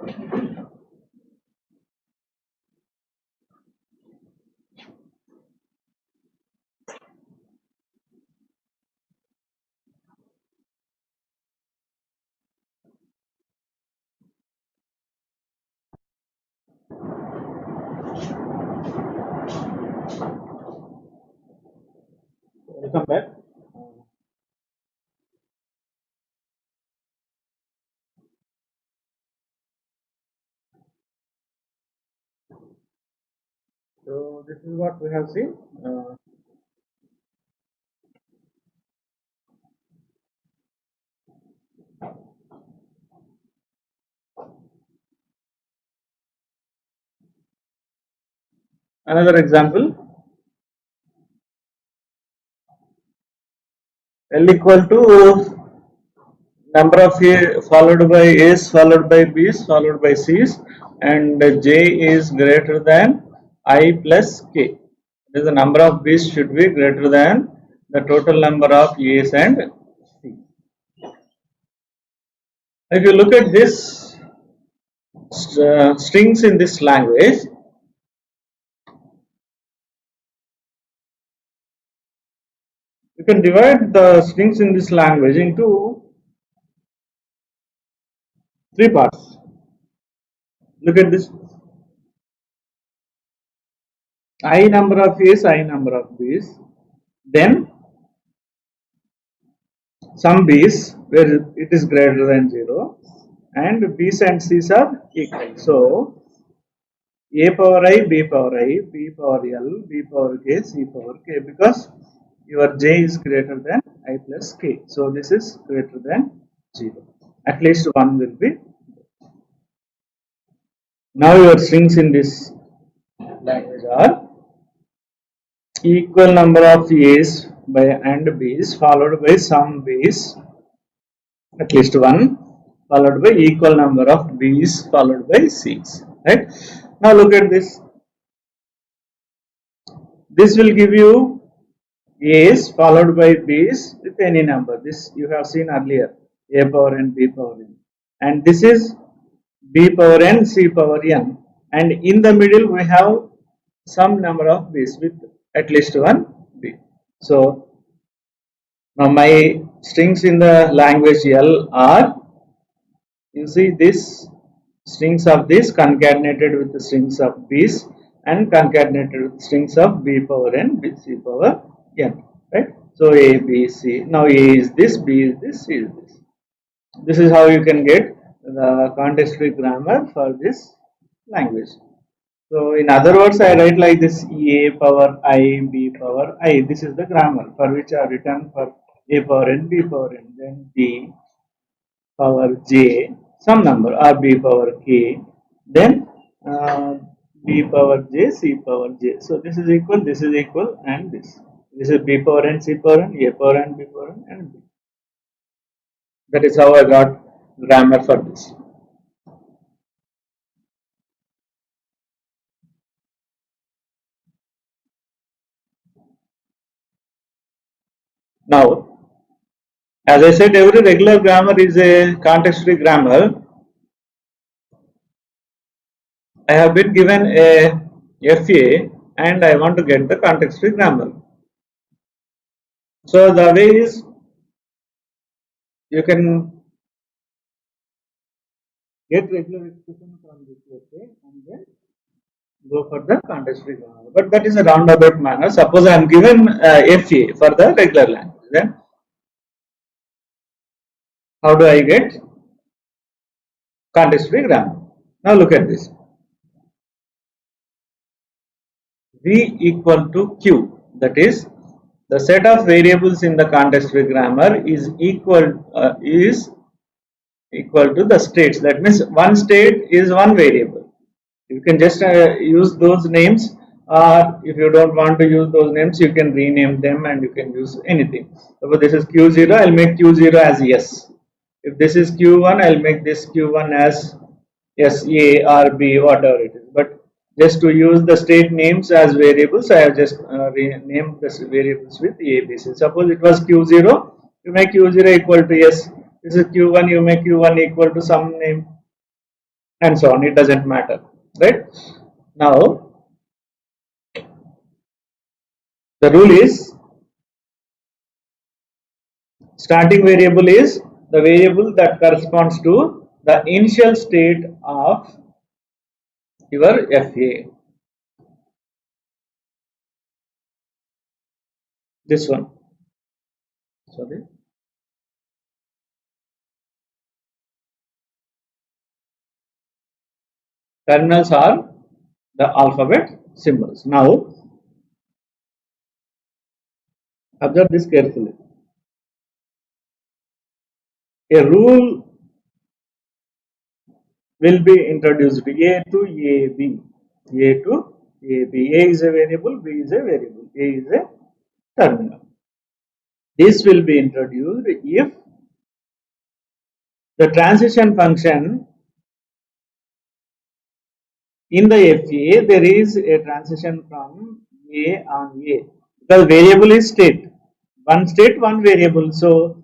Welcome back. So this is what we have seen. Another example, L equal to number of A followed by A's followed by B's followed by C's, and J is greater than I plus K. The number of B's should be greater than the total number of A's and C's. If you look at this strings in this language, you can divide the strings in this language into three parts. Look at this. I number of A's, I number of B's, then some B's where it is greater than 0, and B's and C's are equal. So A power I, B power I, B power L, B power K, C power K, because your J is greater than I plus K. So this is greater than 0. At least one will be. Now your strings in this language are equal number of A's by and B's followed by some B's, at least one, followed by equal number of B's followed by C's. Right? Now look at this. This will give you A's followed by B's with any number. This you have seen earlier, A power n, B power n, and this is B power n, C power n, and in the middle we have some number of B's with at least one B. So now my strings in the language L are, you see this strings of this concatenated with the strings of B's and concatenated with strings of B power n, B, C power n, right? So A, B, C. Now A is this, B is this, C is this. This is how you can get the context-free grammar for this language. So in other words, I write like this: A power I, B power I. This is the grammar for which I have written for A power n, B power n, then B power J, some number, or B power K, then B power J, C power J. So this is equal, and this. This is B power n, C power n, A power n, B power n, and B. That is how I got grammar for this. Now, as I said, every regular grammar is a context-free grammar. I have been given a FA and I want to get the context-free grammar. So the way is, you can get regular expression from this FA and then go for the context-free grammar. But that is a roundabout manner. Suppose I am given FA for the regular language, then how do I get context-free grammar? Now look at this. V equal to Q, that is, the set of variables in the context-free grammar is equal to the states. That means one state is one variable. You can just use those names, or if you don't want to use those names, you can rename them and you can use anything. Suppose this is Q0, I'll make Q0 as yes. If this is Q1, I'll make this Q1 as yes, A or B, whatever it is. But just to use the state names as variables, I have just renamed the variables with A, B, C. Suppose it was Q0, you make Q0 equal to yes. This is Q1, you make Q1 equal to some name. and so on. It doesn't matter, right? Now the rule is starting variable is the variable that corresponds to the initial state of your FA. This one, sorry. Terminals are the alphabet symbols. Now observe this carefully. A rule will be introduced A to AB. A to AB. A is a variable, B is a variable, A is a terminal. This will be introduced if the transition function in the FA there is a transition from A on A, because variable is state, one variable. So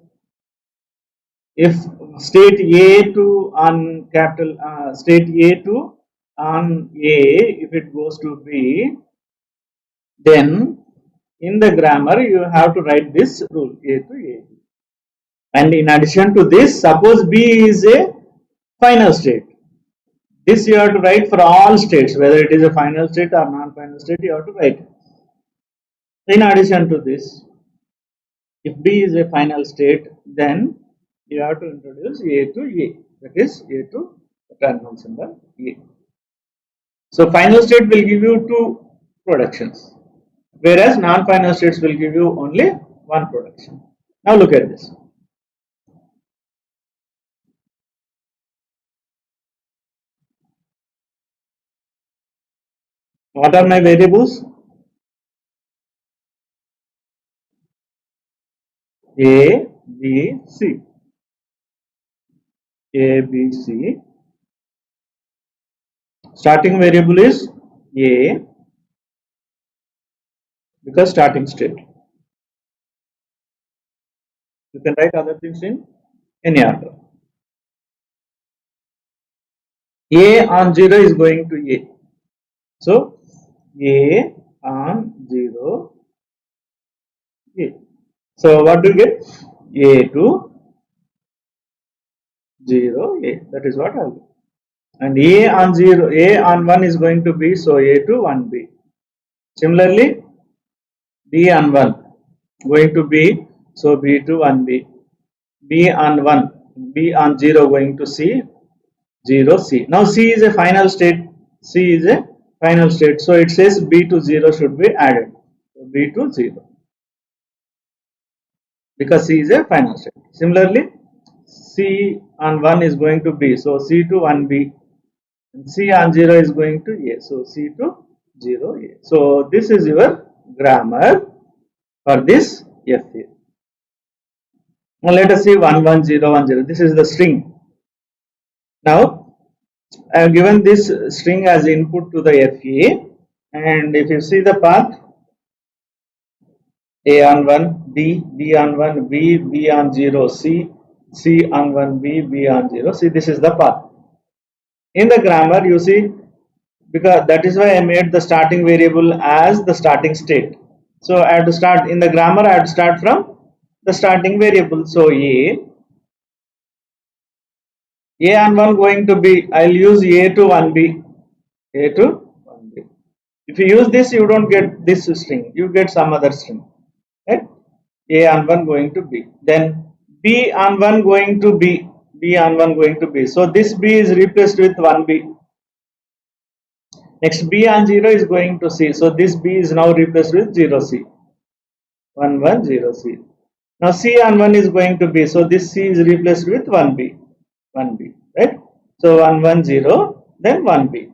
if state A to on capital state A to on A, if it goes to B, then in the grammar you have to write this rule A to A. And in addition to this, suppose B is a final state, this you have to write for all states, whether it is a final state or non-final state, you have to write. In addition to this, if B is a final state, then you have to introduce A to A, that is A to the terminal symbol A. So final state will give you two productions, whereas non-final states will give you only one production. Now look at this. What are my variables? A, B, C. A, B, C. Starting variable is A, because starting state. You can write other things in any order. A on 0 is going to A. So A on 0 A. So what do you get? A to 0 A. That is what I will do. And A on 0, A on 1 is going to B, so A to 1B. Similarly, B on 1 going to B, so B to 1B. B on 1, B on 0 going to C, 0 C. Now C is a final state. C is a final state. So it says B to 0 should be added. So B to 0. Because C is a final state. Similarly, C on 1 is going to B. So C to 1B. And C on 0 is going to A. So C to 0 A. So this is your grammar for this FA. Now let us see 11010. This is the string. Now I have given this string as input to the FA, and if you see the path, A on 1, B, B on 1, B, B on 0, C, C on 1, B, B on 0. See, this is the path. In the grammar, you see, because that is why I made the starting variable as the starting state. So I have to start in the grammar, I have to start from the starting variable. So A on 1 going to B, I will use A to 1B. A to 1B. If you use this, you don't get this string, you get some other string. Right? A on 1 going to B. Then B on 1 going to B. B on 1 going to B. So this B is replaced with 1B. Next B on 0 is going to C. So this B is now replaced with 0C. 110C. Now C on 1 is going to B. So this C is replaced with 1B. 1B. Right? So 110, then 1B.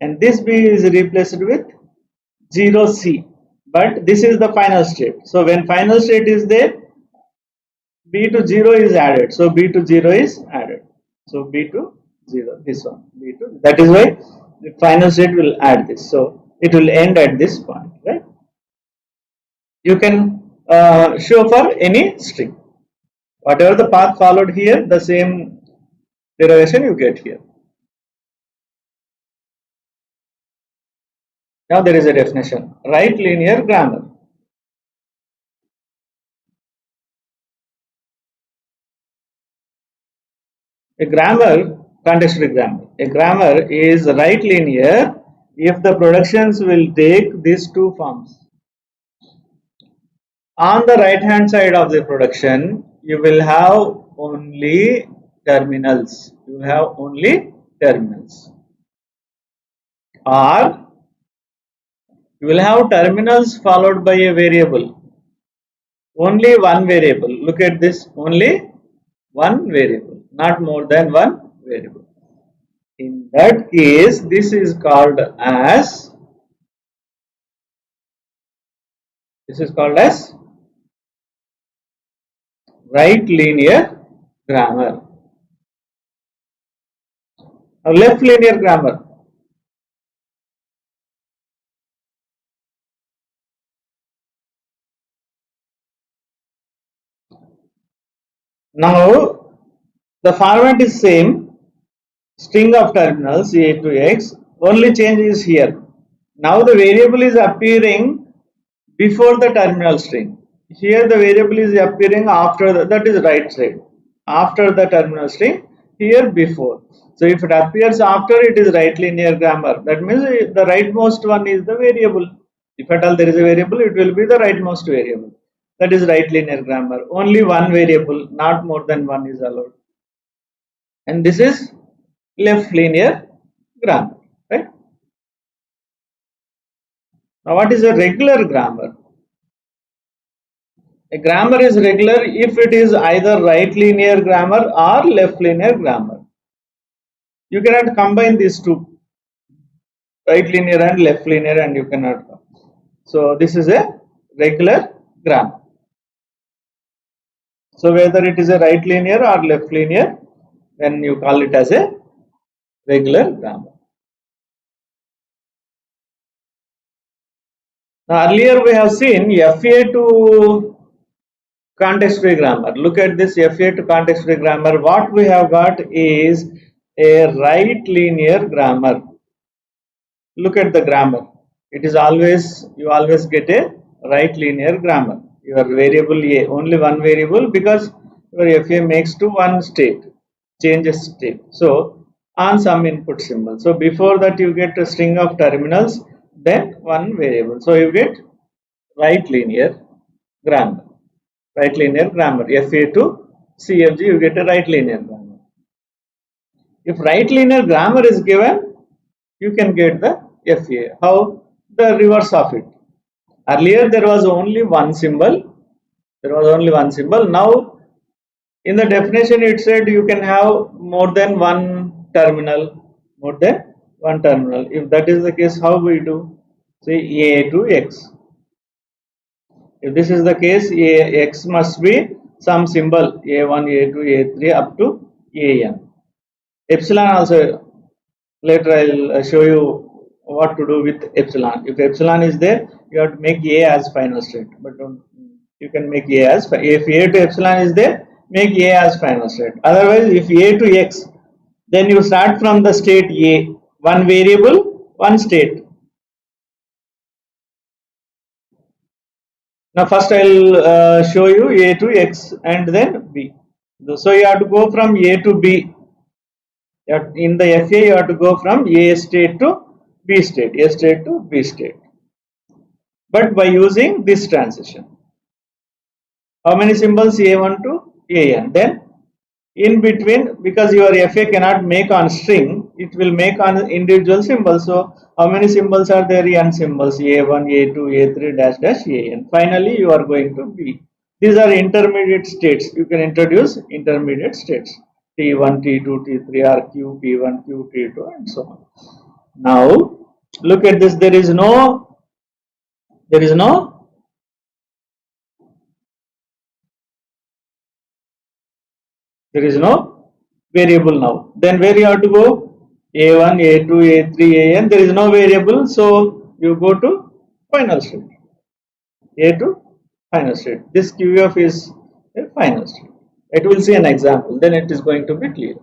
And this B is replaced with 0C. But this is the final state. So when final state is there, B to 0 is added. So B to 0 is added. So B to 0, this one. B to, that is why the final state will add this. So it will end at this point, right? You can show for any string. Whatever the path followed here, the same derivation you get here. Now there is a definition. Right linear grammar. A grammar, context-free grammar. A grammar is right linear if the productions will take these two forms. On the right hand side of the production, you will have only terminals. You have only terminals. Or you will have terminals followed by a variable. Only one variable. Look at this. Only one variable, not more than one variable. In that case, this is called as right linear grammar. Now left linear grammar. Now the format is same, string of terminals a to x, only change is here. Now the variable is appearing before the terminal string. Here the variable is appearing after that is right side, after the terminal string, here before. So if it appears after, it is right linear grammar. That means the rightmost one is the variable. If at all there is a variable, it will be the rightmost variable. That is right linear grammar. Only one variable, not more than one is allowed. And this is left linear grammar, right? Now what is a regular grammar? A grammar is regular if it is either right linear grammar or left linear grammar. You cannot combine these two, right linear and left linear, and you cannot. So this is a regular grammar. So whether it is a right linear or left linear, then you call it as a regular grammar. Now earlier we have seen FA to context-free grammar. Look at this FA to context-free grammar. What we have got is a right linear grammar. Look at the grammar. It is always, you always get a right linear grammar. Your variable A, only one variable, because your FA makes to one state, changes state. So on some input symbol. So before that you get a string of terminals, then one variable. So you get right linear grammar. Right linear grammar. FA to CFG, you get a right linear grammar. If right linear grammar is given, you can get the FA. How? The reverse of it. Earlier there was only one symbol. Now in the definition it said you can have more than one terminal. If that is the case, how we do? Say A to X. If this is the case, X must be some symbol A1, A2, A3 up to AN. Epsilon also, later I'll show you what to do with epsilon. If epsilon is there, you have to make A as final state, but don't, you can make A as, if A to epsilon is there, make A as final state. Otherwise, if A to X, then you start from the state A, one variable, one state. Now first I'll show you A to X and then B. So you have to go from A to B. In the FA, you have to go from A state to B state, A state to B state. But by using this transition. How many symbols? A1 to AN. Then in between, because your FA cannot make on string, it will make on individual symbols. So how many symbols are there? N symbols. A1, A2, A3 dash dash AN. Finally, you are going to B. These are intermediate states. You can introduce intermediate states. T1, T2, T3 are Q, P1, Q, T2 and so on. Now look at this. There is no variable now. Then where you have to go? A1, A2, A3, AN. There is no variable, so you go to final state. A to final state. This QF is a final state. It will see an example. Then it is going to be clear.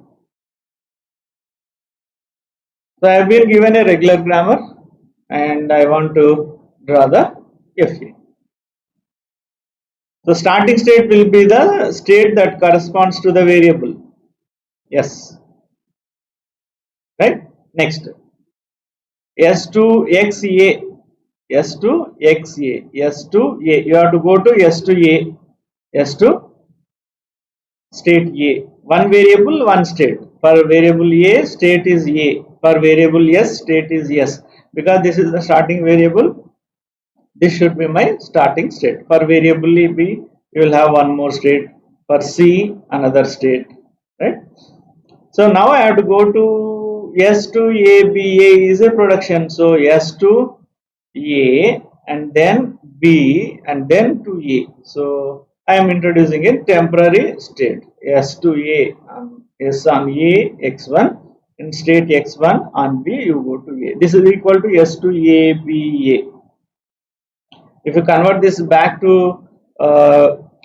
So I have been given a regular grammar and I want to draw the FA. So starting state will be the state that corresponds to the variable S. Right? Next, S to XA, S to XA, S to A. You have to go to S to A, S to state A. One variable, one state. For variable A, state is A. For variable S, state is S. Because this is the starting variable, this should be my starting state. For variable B, you will have one more state. For C, another state. Right? So now I have to go to S to A, B. A is a production. So S to A and then B and then to A. So I am introducing a temporary state. S to A, S on A, X1. In state X1 on B, you go to A. This is equal to S to A, B, A. If you convert this back to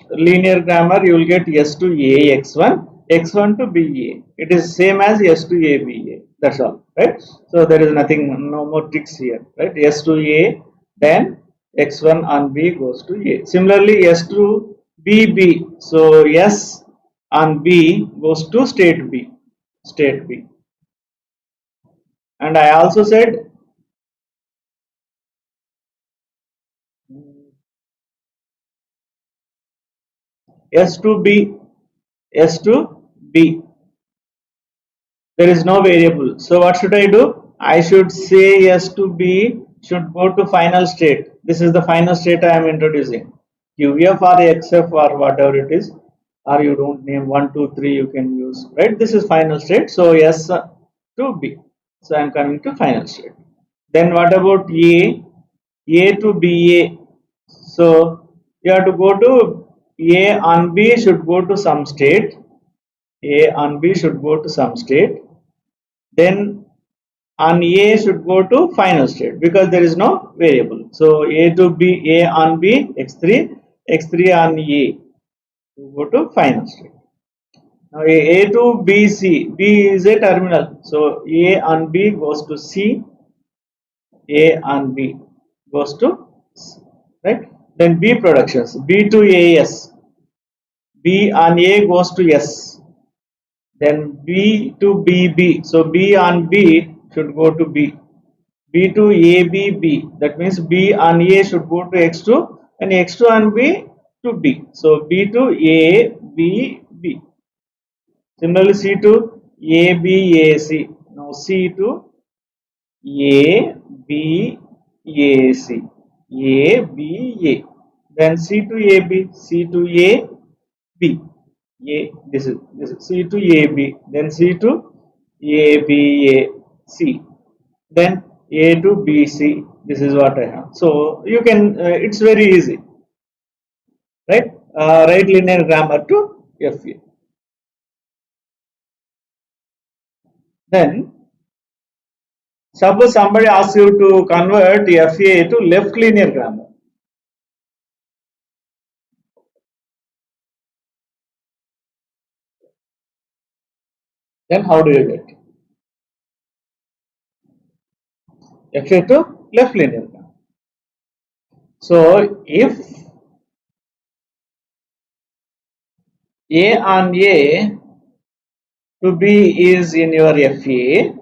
linear grammar, you will get S to A, X1. X1 to BA. It is same as S to A, BA. That's all, right? So there is nothing, no more tricks here, right? S to A, then X1 on B goes to A. Similarly, S to BB. So S on B goes to state B, state B. And I also said S to B, S to B. There is no variable. So what should I do? I should say S to B should go to final state. This is the final state I am introducing. QF or XF or whatever it is, or you don't name 1, 2, 3, you can use, right? This is final state. So S to B. So I am coming to final state. Then what about A? A to BA. So you have to go to A on B should go to some state. A on B should go to some state. Then on A should go to final state because there is no variable. So A to B, A on B, X3, X3 on A, you go to final state. Now A to BC, B is a terminal. So A on B goes to C, A on B goes to C, right? Then B productions, B to AS, B on A goes to S. Then B to BB, so B on B should go to B. B to AB, B, that means B on A should go to X2 and X2 on B to B. So B to A, B, B. Similarly, C to A, B, A, C. Now C to A, B, A, C. A, B, A. Then C to A, B, C to A, B. A, this is C to A, B. Then C to A, B, A, C. Then A to B, C. This is what I have. So you can, it's very easy, right? Write linear grammar to FA. Then suppose somebody asks you to convert FA to left linear grammar. Then how do you get FA to left linear grammar? So if A on A to B is in your FA,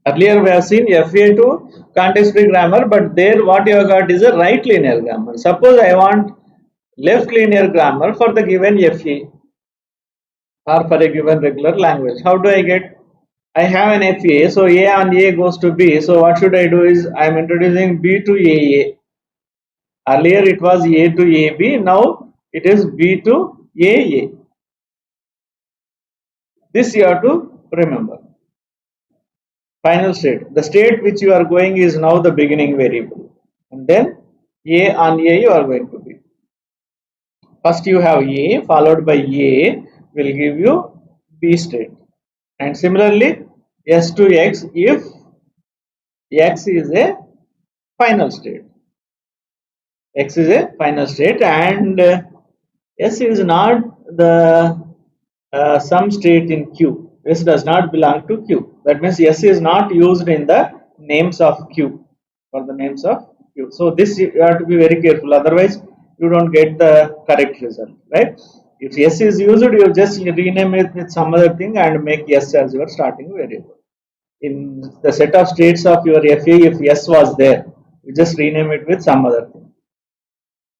earlier we have seen FA to context free grammar, but there what you have got is a right linear grammar. Suppose I want left linear grammar for the given FA or for a given regular language. How do I get? I have an FA, so A on A goes to B. So what should I do is I am introducing B to AA. Earlier it was A to AB, now it is B to AA. This you have to remember. Final state. The state which you are going is now the beginning variable. And then A on A you are going to be. First you have A followed by A will give you B state. And similarly S to X if X is a final state. X is a final state and S is not the some state in Q. S does not belong to Q. That means S is not used in the names of Q, for the names of Q. So this you have to be very careful, otherwise you don't get the correct result, right? If S is used, you just rename it with some other thing and make S as your starting variable. In the set of states of your FA, if S was there, you just rename it with some other thing.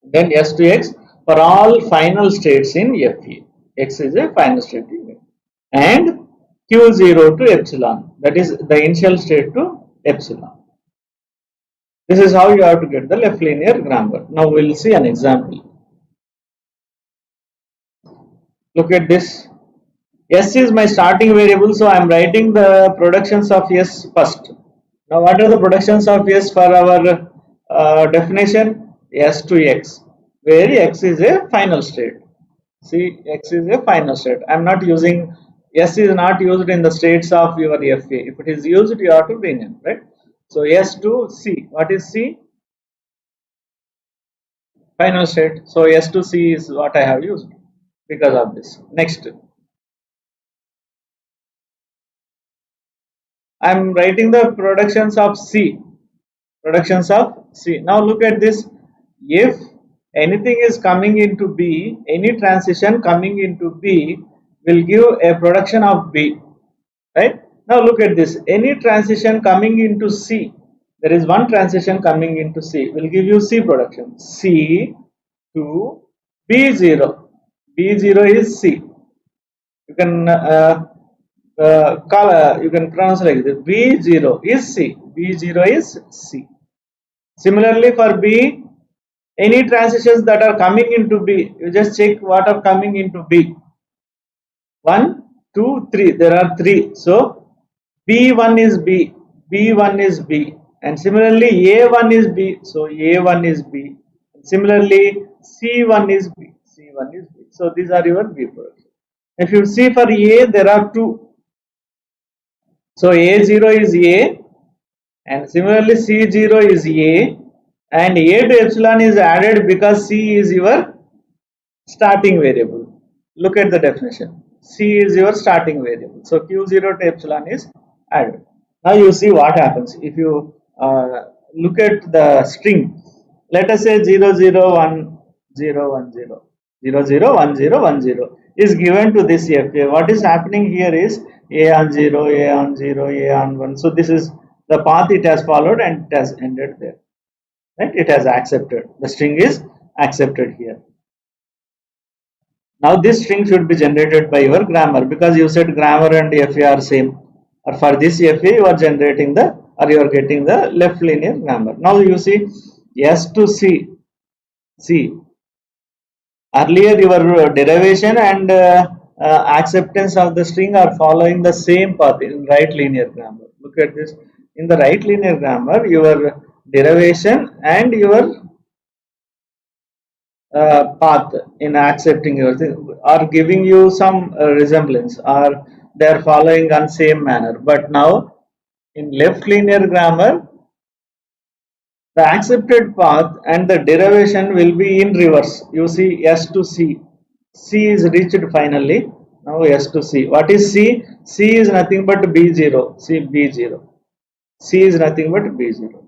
Then S to X for all final states in FA. X is a final state in FA. And Q0 to epsilon, that is the initial state to epsilon. This is how you have to get the left linear grammar. Now we will see an example. Look at this. S is my starting variable, so I am writing the productions of S first. Now what are the productions of S for our definition? S to X, where X is a final state. See, X is a final state. I am not using, S is not used in the states of your FA. If it is used, you have to rename, right? So S to C. What is C? Final state. So S to C is what I have used because of this. Next, I am writing the productions of C. Productions of C. Now look at this. If anything is coming into B, any transition coming into B will give a production of B, right? Now look at this. Any transition coming into C, there is one transition coming into C, will give you C production. C to B0. B0 is C. You can you can pronounce like this. B0 is C. B0 is C. Similarly for B, any transitions that are coming into B, you just check what are coming into B. 1, 2, 3. There are 3. So B1 is B. B1 is B. And similarly A1 is B. So A1 is B. And similarly C1 is B. C1 is B. So these are your B products. If you see for A, there are 2. So A0 is A. And similarly C0 is A. And A to epsilon is added because C is your starting variable. Look at the definition. C is your starting variable. So Q0 to epsilon is added. Now you see what happens. If you look at the string, let us say 0, 0, 1, 0, 1, 0. 0, 0, 1, 0, 1, 0 is given to this FA. What is happening here is A on 0, A on 0, A on 1. So this is the path it has followed and it has ended there. Right? It has accepted. The string is accepted here. Now this string should be generated by your grammar because you said grammar and FA are same. Or for this FA you are generating the, or you are getting the left linear grammar. Now you see S to C. C. Earlier your derivation and acceptance of the string are following the same path in right linear grammar. Look at this. In the right linear grammar, your derivation and your path in accepting your thing are giving you some resemblance, or they are following on same manner. But now in left linear grammar, the accepted path and the derivation will be in reverse. You see S to C. C is reached finally. Now S to C. What is C? C is nothing but B0. See B0. C is nothing but B0.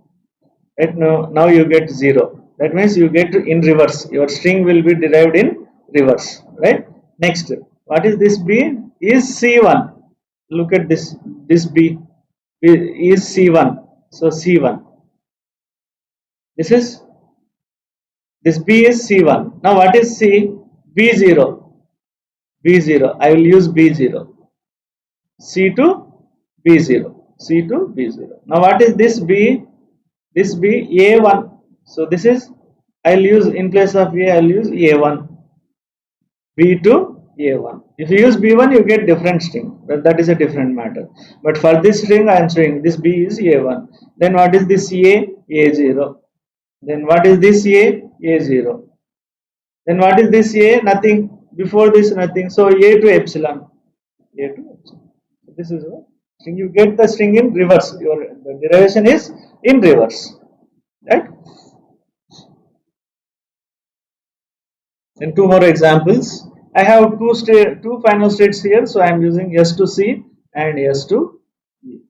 Right? Now you get 0. That means you get in reverse. Your string will be derived in reverse. Right? Next, what is this B? Is C1. Look at this. This B is C1. So C1. This B is C1. Now what is C? B0. B0. I will use B0. C to B0. C to B0. Now what is this B? This B A1. So this is, I will use in place of A, I will use A1. B to A1. If you use B1, you get different string. But that is a different matter. But for this string, I am showing this B is A1. Then what is this A? A0. Then what is this A? A0. Then what is this A? Nothing. Before this, nothing. So A to epsilon. A to epsilon. So this is what string. You get the string in reverse. The derivation is in reverse. Right? And two more examples. I have two final states here. So I am using S to C and S to E.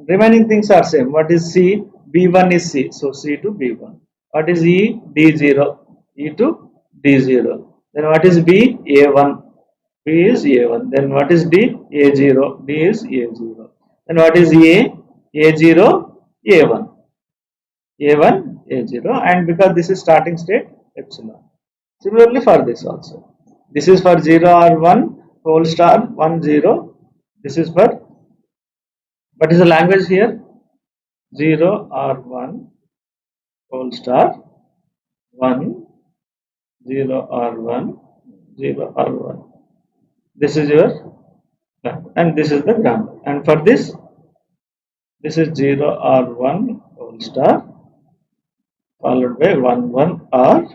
Remaining things are same. What is C? B1 is C. So C to B1. What is E? D0. E to D0. Then what is B? A1. B is A1. Then what is D? A0. D is A0. Then what is A? A0, A1. A1, A0. And because this is starting state, epsilon. Similarly for this also. This is for 0 or 1 whole star 1 0. This is for what is the language here? 0 or 1 whole star 1 0 or 1 0 or 1. This is your and this is the grammar. And for this is 0 or 1 whole star followed by 1 1 or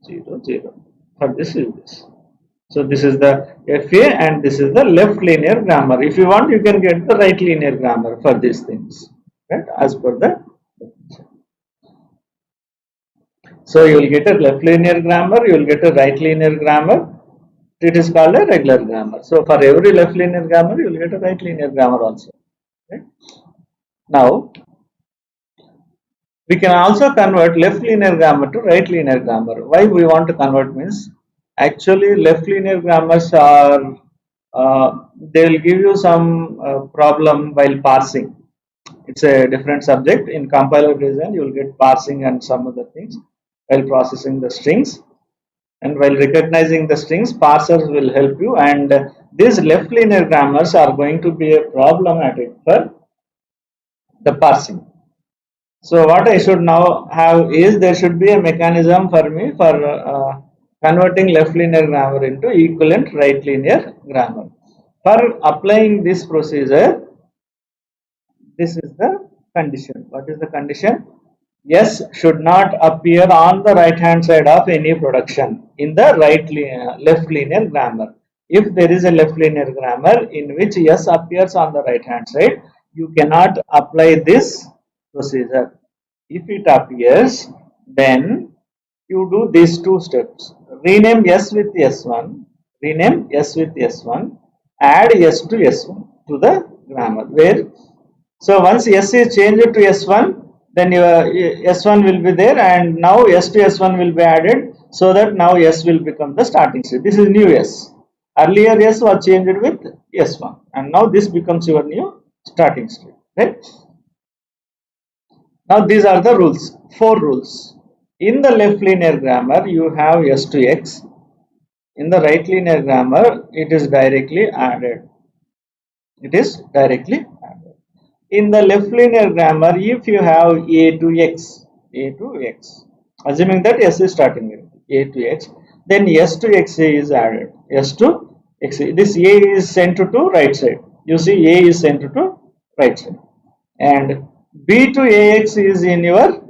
0 0. For this is this. So this is the FA and this is the left linear grammar. If you want, you can get the right linear grammar for these things, right? As per the definition. So you will get a left linear grammar, you will get a right linear grammar. It is called a regular grammar. So for every left linear grammar, you will get a right linear grammar also. Right? Now we can also convert left linear grammar to right linear grammar. Why we want to convert means actually left linear grammars are they will give you some problem while parsing. It's a different subject. In compiler design you will get parsing and some other things while processing the strings, and while recognizing the strings parsers will help you, and these left linear grammars are going to be a problematic for the parsing. So what I should now have is there should be a mechanism for me for converting left linear grammar into equivalent right linear grammar. For applying this procedure, this is the condition. What is the condition? S should not appear on the right hand side of any production in the left linear grammar. If there is a left linear grammar in which S appears on the right hand side, you cannot apply this procedure. If it appears, then you do these two steps. Rename S with S1, rename S with S1, add S to S1 to the grammar. Where so once S is changed to S1, then your S1 will be there, and now S to S1 will be added, so that now S will become the starting state. This is new S. Earlier S was changed with S1, and now this becomes your new starting state. Right? Now these are the rules, 4 rules. In the left linear grammar, you have S to X. In the right linear grammar, it is directly added. It is directly added. In the left linear grammar, if you have A to X, assuming that S is starting with A to X, then S to X is added. S to X, this A is sent to right side. You see A is sent to right side. And B to AX is in your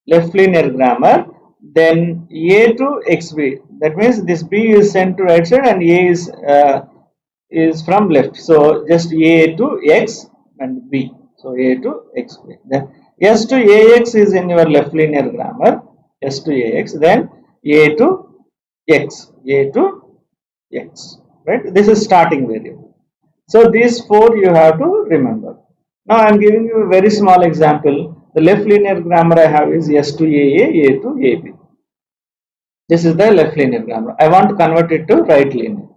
left linear grammar, then A to XB. That means this B is sent to right side and A is from left. So just A to X and B. So A to XB. Then S to AX is in your left linear grammar. S to AX. Then A to X. A to X. Right? This is starting variable. So these 4 you have to remember. Now I am giving you a very small example. The left linear grammar I have is S to AA, A to AB. This is the left linear grammar. I want to convert it to right linear.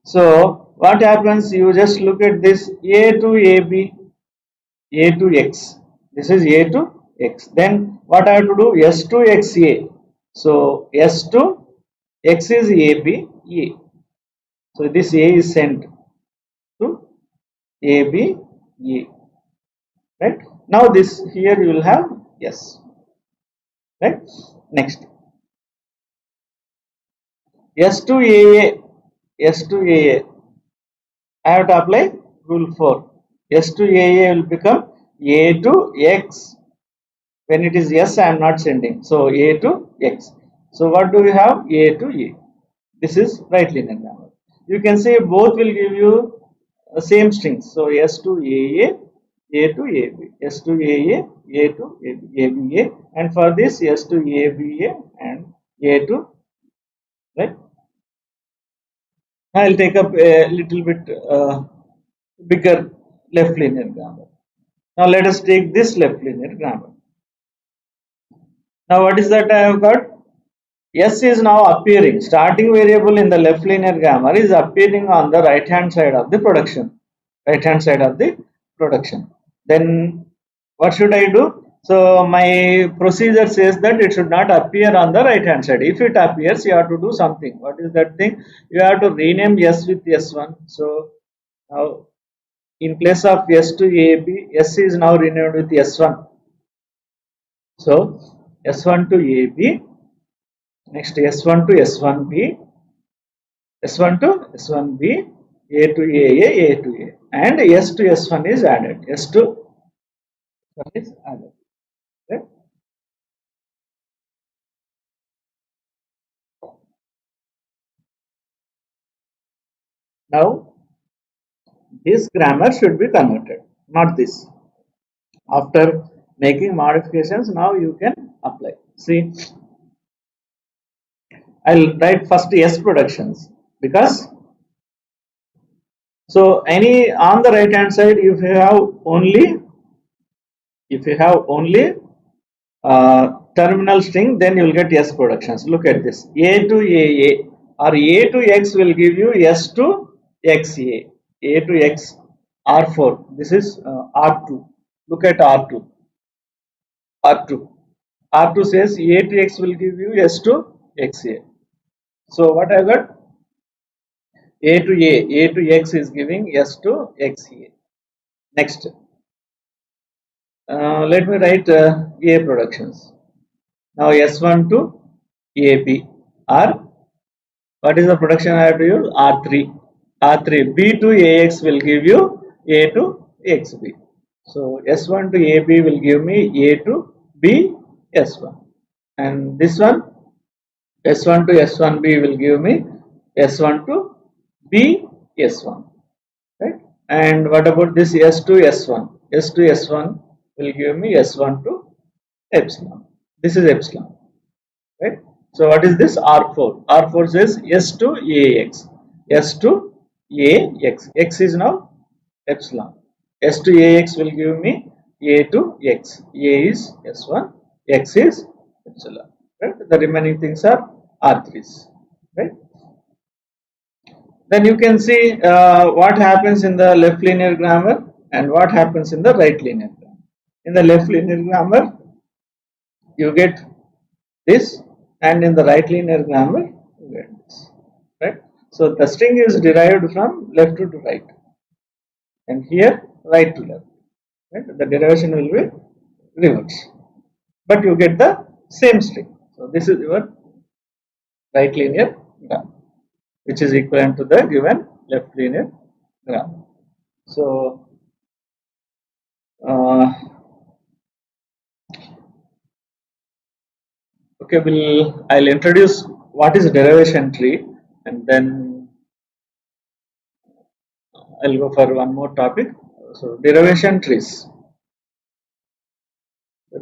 So what happens? You just look at this A to AB, A to X. This is A to X. Then what I have to do? S to XA. So S to X is AB, A. So this A is sent to AB, A. Right? Now this here you will have yes. Right? Next. S to AA. S to AA. I have to apply rule 4. S to AA will become A to X. When it is S, I am not sending. So A to X. So what do we have? A to A. This is right linear grammar. You can say both will give you the same strings. So S to AA, A to AB, S to AA, A to ABA, and for this S to ABA and A to, right? I'll take up a little bit bigger left linear grammar. Now let us take this left linear grammar. Now what is that I have got? S is now appearing. Starting variable in the left linear grammar is appearing on the right hand side of the production. Right hand side of the production. Then what should I do? So my procedure says that it should not appear on the right hand side. If it appears, you have to do something. What is that thing? You have to rename S with S1. So now in place of S to AB, S is now renamed with S1. So S1 to AB. Next S1 to S1B, S1 to S1B, A to AA, A to A, and S to S1 is added. S to S1 is added. Right? Now this grammar should be converted, not this. After making modifications, now you can apply. See, I'll write first S productions because so any on the right hand side if you have only terminal string, then you will get S productions. Look at this, A to AA or A to X will give you S to XA, A to X R4. This is R2. Look at R2. R2 says A to X will give you S to XA. So what I got? A to X is giving S to XA. Next, let me write A productions. Now S1 to AB or what is the production I have to use? R3. B to AX will give you A to XB. So S1 to AB will give me A to B S1, and this one S1 to S1B will give me S1 to B S1, right? And what about this S to S1? S to S1 will give me S1 to epsilon. This is epsilon, right? So what is this? R4. R4 says S to AX. S to AX. X is now epsilon. S to AX will give me A to X. A is S1. X is epsilon. Right? The remaining things are R3s. Right? Then you can see what happens in the left linear grammar and what happens in the right linear grammar. In the left linear grammar, you get this, and in the right linear grammar, you get this. Right? So the string is derived from left to right, and here right to left. Right? The derivation will be reverse, but you get the same string. So this is your right linear grammar, which is equivalent to the given left linear grammar. So okay, I'll introduce what is derivation tree, and then I'll go for one more topic. So derivation trees.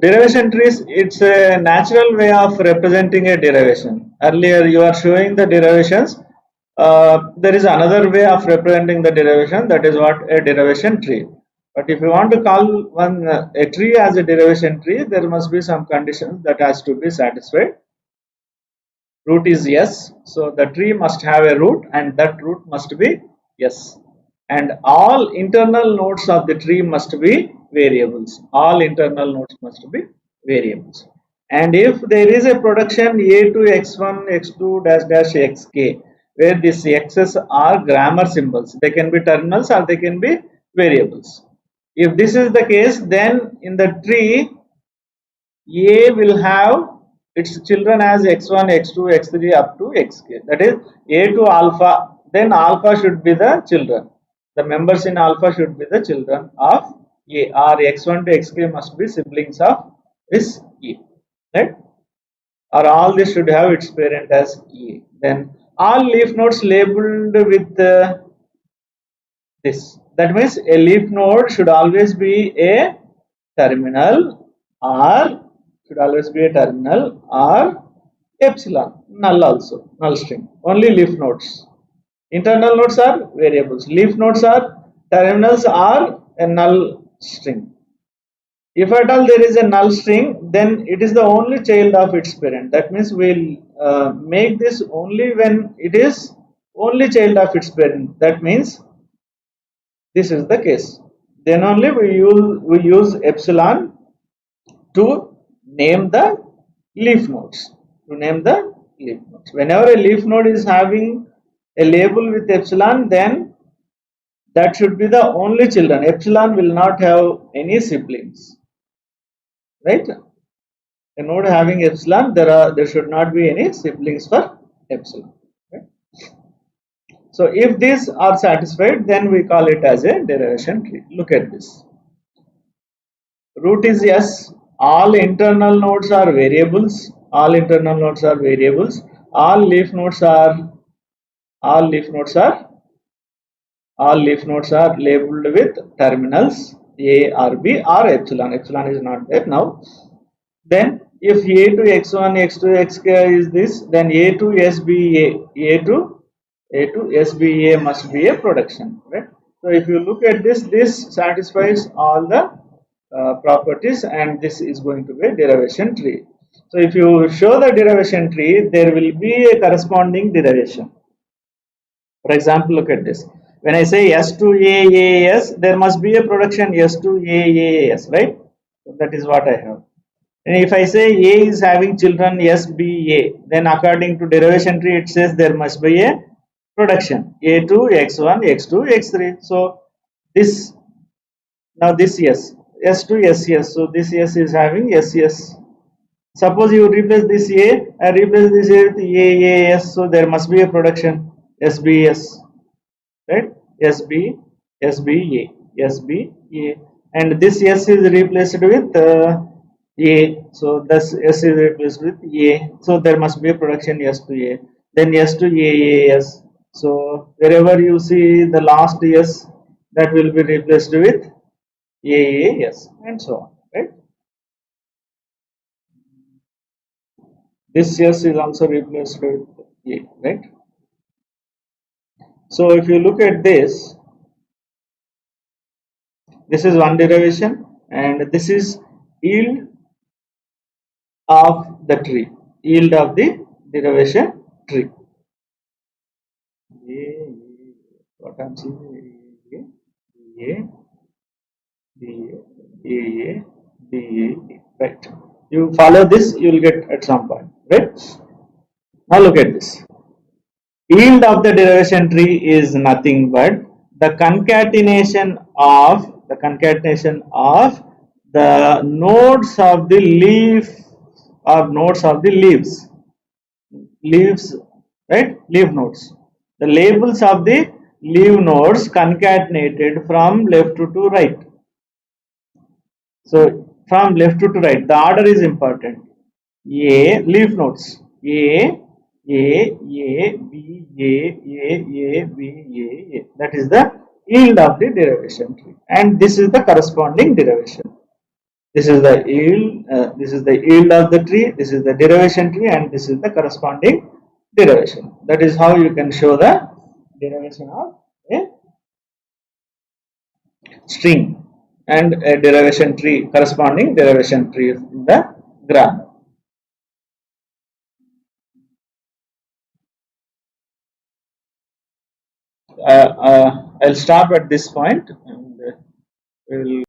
Derivation trees, it's a natural way of representing a derivation. Earlier you are showing the derivations. There is another way of representing the derivation, that is what a derivation tree. But if you want to call one a tree as a derivation tree, there must be some conditions that has to be satisfied. Root is S, so the tree must have a root, and that root must be S. And all internal nodes of the tree must be variables. All internal nodes must be variables. And if there is a production A to x1, x2, dash dash xk, where these x's are grammar symbols, they can be terminals or they can be variables. If this is the case, then in the tree A will have its children as x1, x2, x3 up to xk. That is A to alpha. Then alpha should be the children. The members in alpha should be the children of A, or x1 to xk must be siblings of this A, right? Or all this should have its parent as A. Then all leaf nodes labeled with this. That means a leaf node should always be a terminal, or epsilon, null also, null string. Only leaf nodes. Internal nodes are variables. Leaf nodes are terminals or a null string. If at all there is a null string, then it is the only child of its parent. That means we'll make this only when it is only child of its parent. That means this is the case. Then only we use epsilon to name the leaf nodes. To name the leaf nodes. Whenever a leaf node is having a label with epsilon, then that should be the only children. Epsilon will not have any siblings, right? A node having epsilon, there should not be any siblings for epsilon. Right? So if these are satisfied, then we call it as a derivation tree. Look at this. Root is yes. All internal nodes are variables. All internal nodes are variables. All leaf nodes are all leaf nodes are all leaf nodes are labeled with terminals A or B or epsilon. Epsilon is not there now. Then if A to x1, x2, xk is this, then A to SBA, A to SBA must be a production, right? So if you look at this, this satisfies all the properties, and this is going to be a derivation tree. So if you show the derivation tree, there will be a corresponding derivation. For example, look at this. When I say S to AAS, there must be a production S to AAS, right? So that is what I have. And if I say A is having children SBA, then according to derivation tree, it says there must be a production A2, X1, X2, X3. So this, now this S2, SS. So this S is having SS. Suppose you replace this A, I replace this A with AAS. So there must be a production SBS, right? SB, SBA, SBA. And this S is replaced with A, so this S is replaced with A, so there must be a production S to A, then S to AAS. So wherever you see the last S, that will be replaced with AAS, and so on, right? This S is also replaced with A, right? So if you look at this, this is one derivation, and this is yield of the tree, yield of the derivation tree. What I'm saying, right? You follow this, you will get at some point, right? Now look at this. Yield of the derivation tree is nothing but the concatenation of the nodes of the leaf or nodes of the leaves, right? Leaf nodes. The labels of the leaf nodes concatenated from left to right. So from left to right, the order is important. A leaf nodes. A, B, A, B, A. That is the yield of the derivation tree, and this is the corresponding derivation. This is the yield. This is the yield of the tree. This is the derivation tree, and this is the corresponding derivation. That is how you can show the derivation of a string and a derivation tree, corresponding derivation tree in the graph. I'll stop at this point, and we will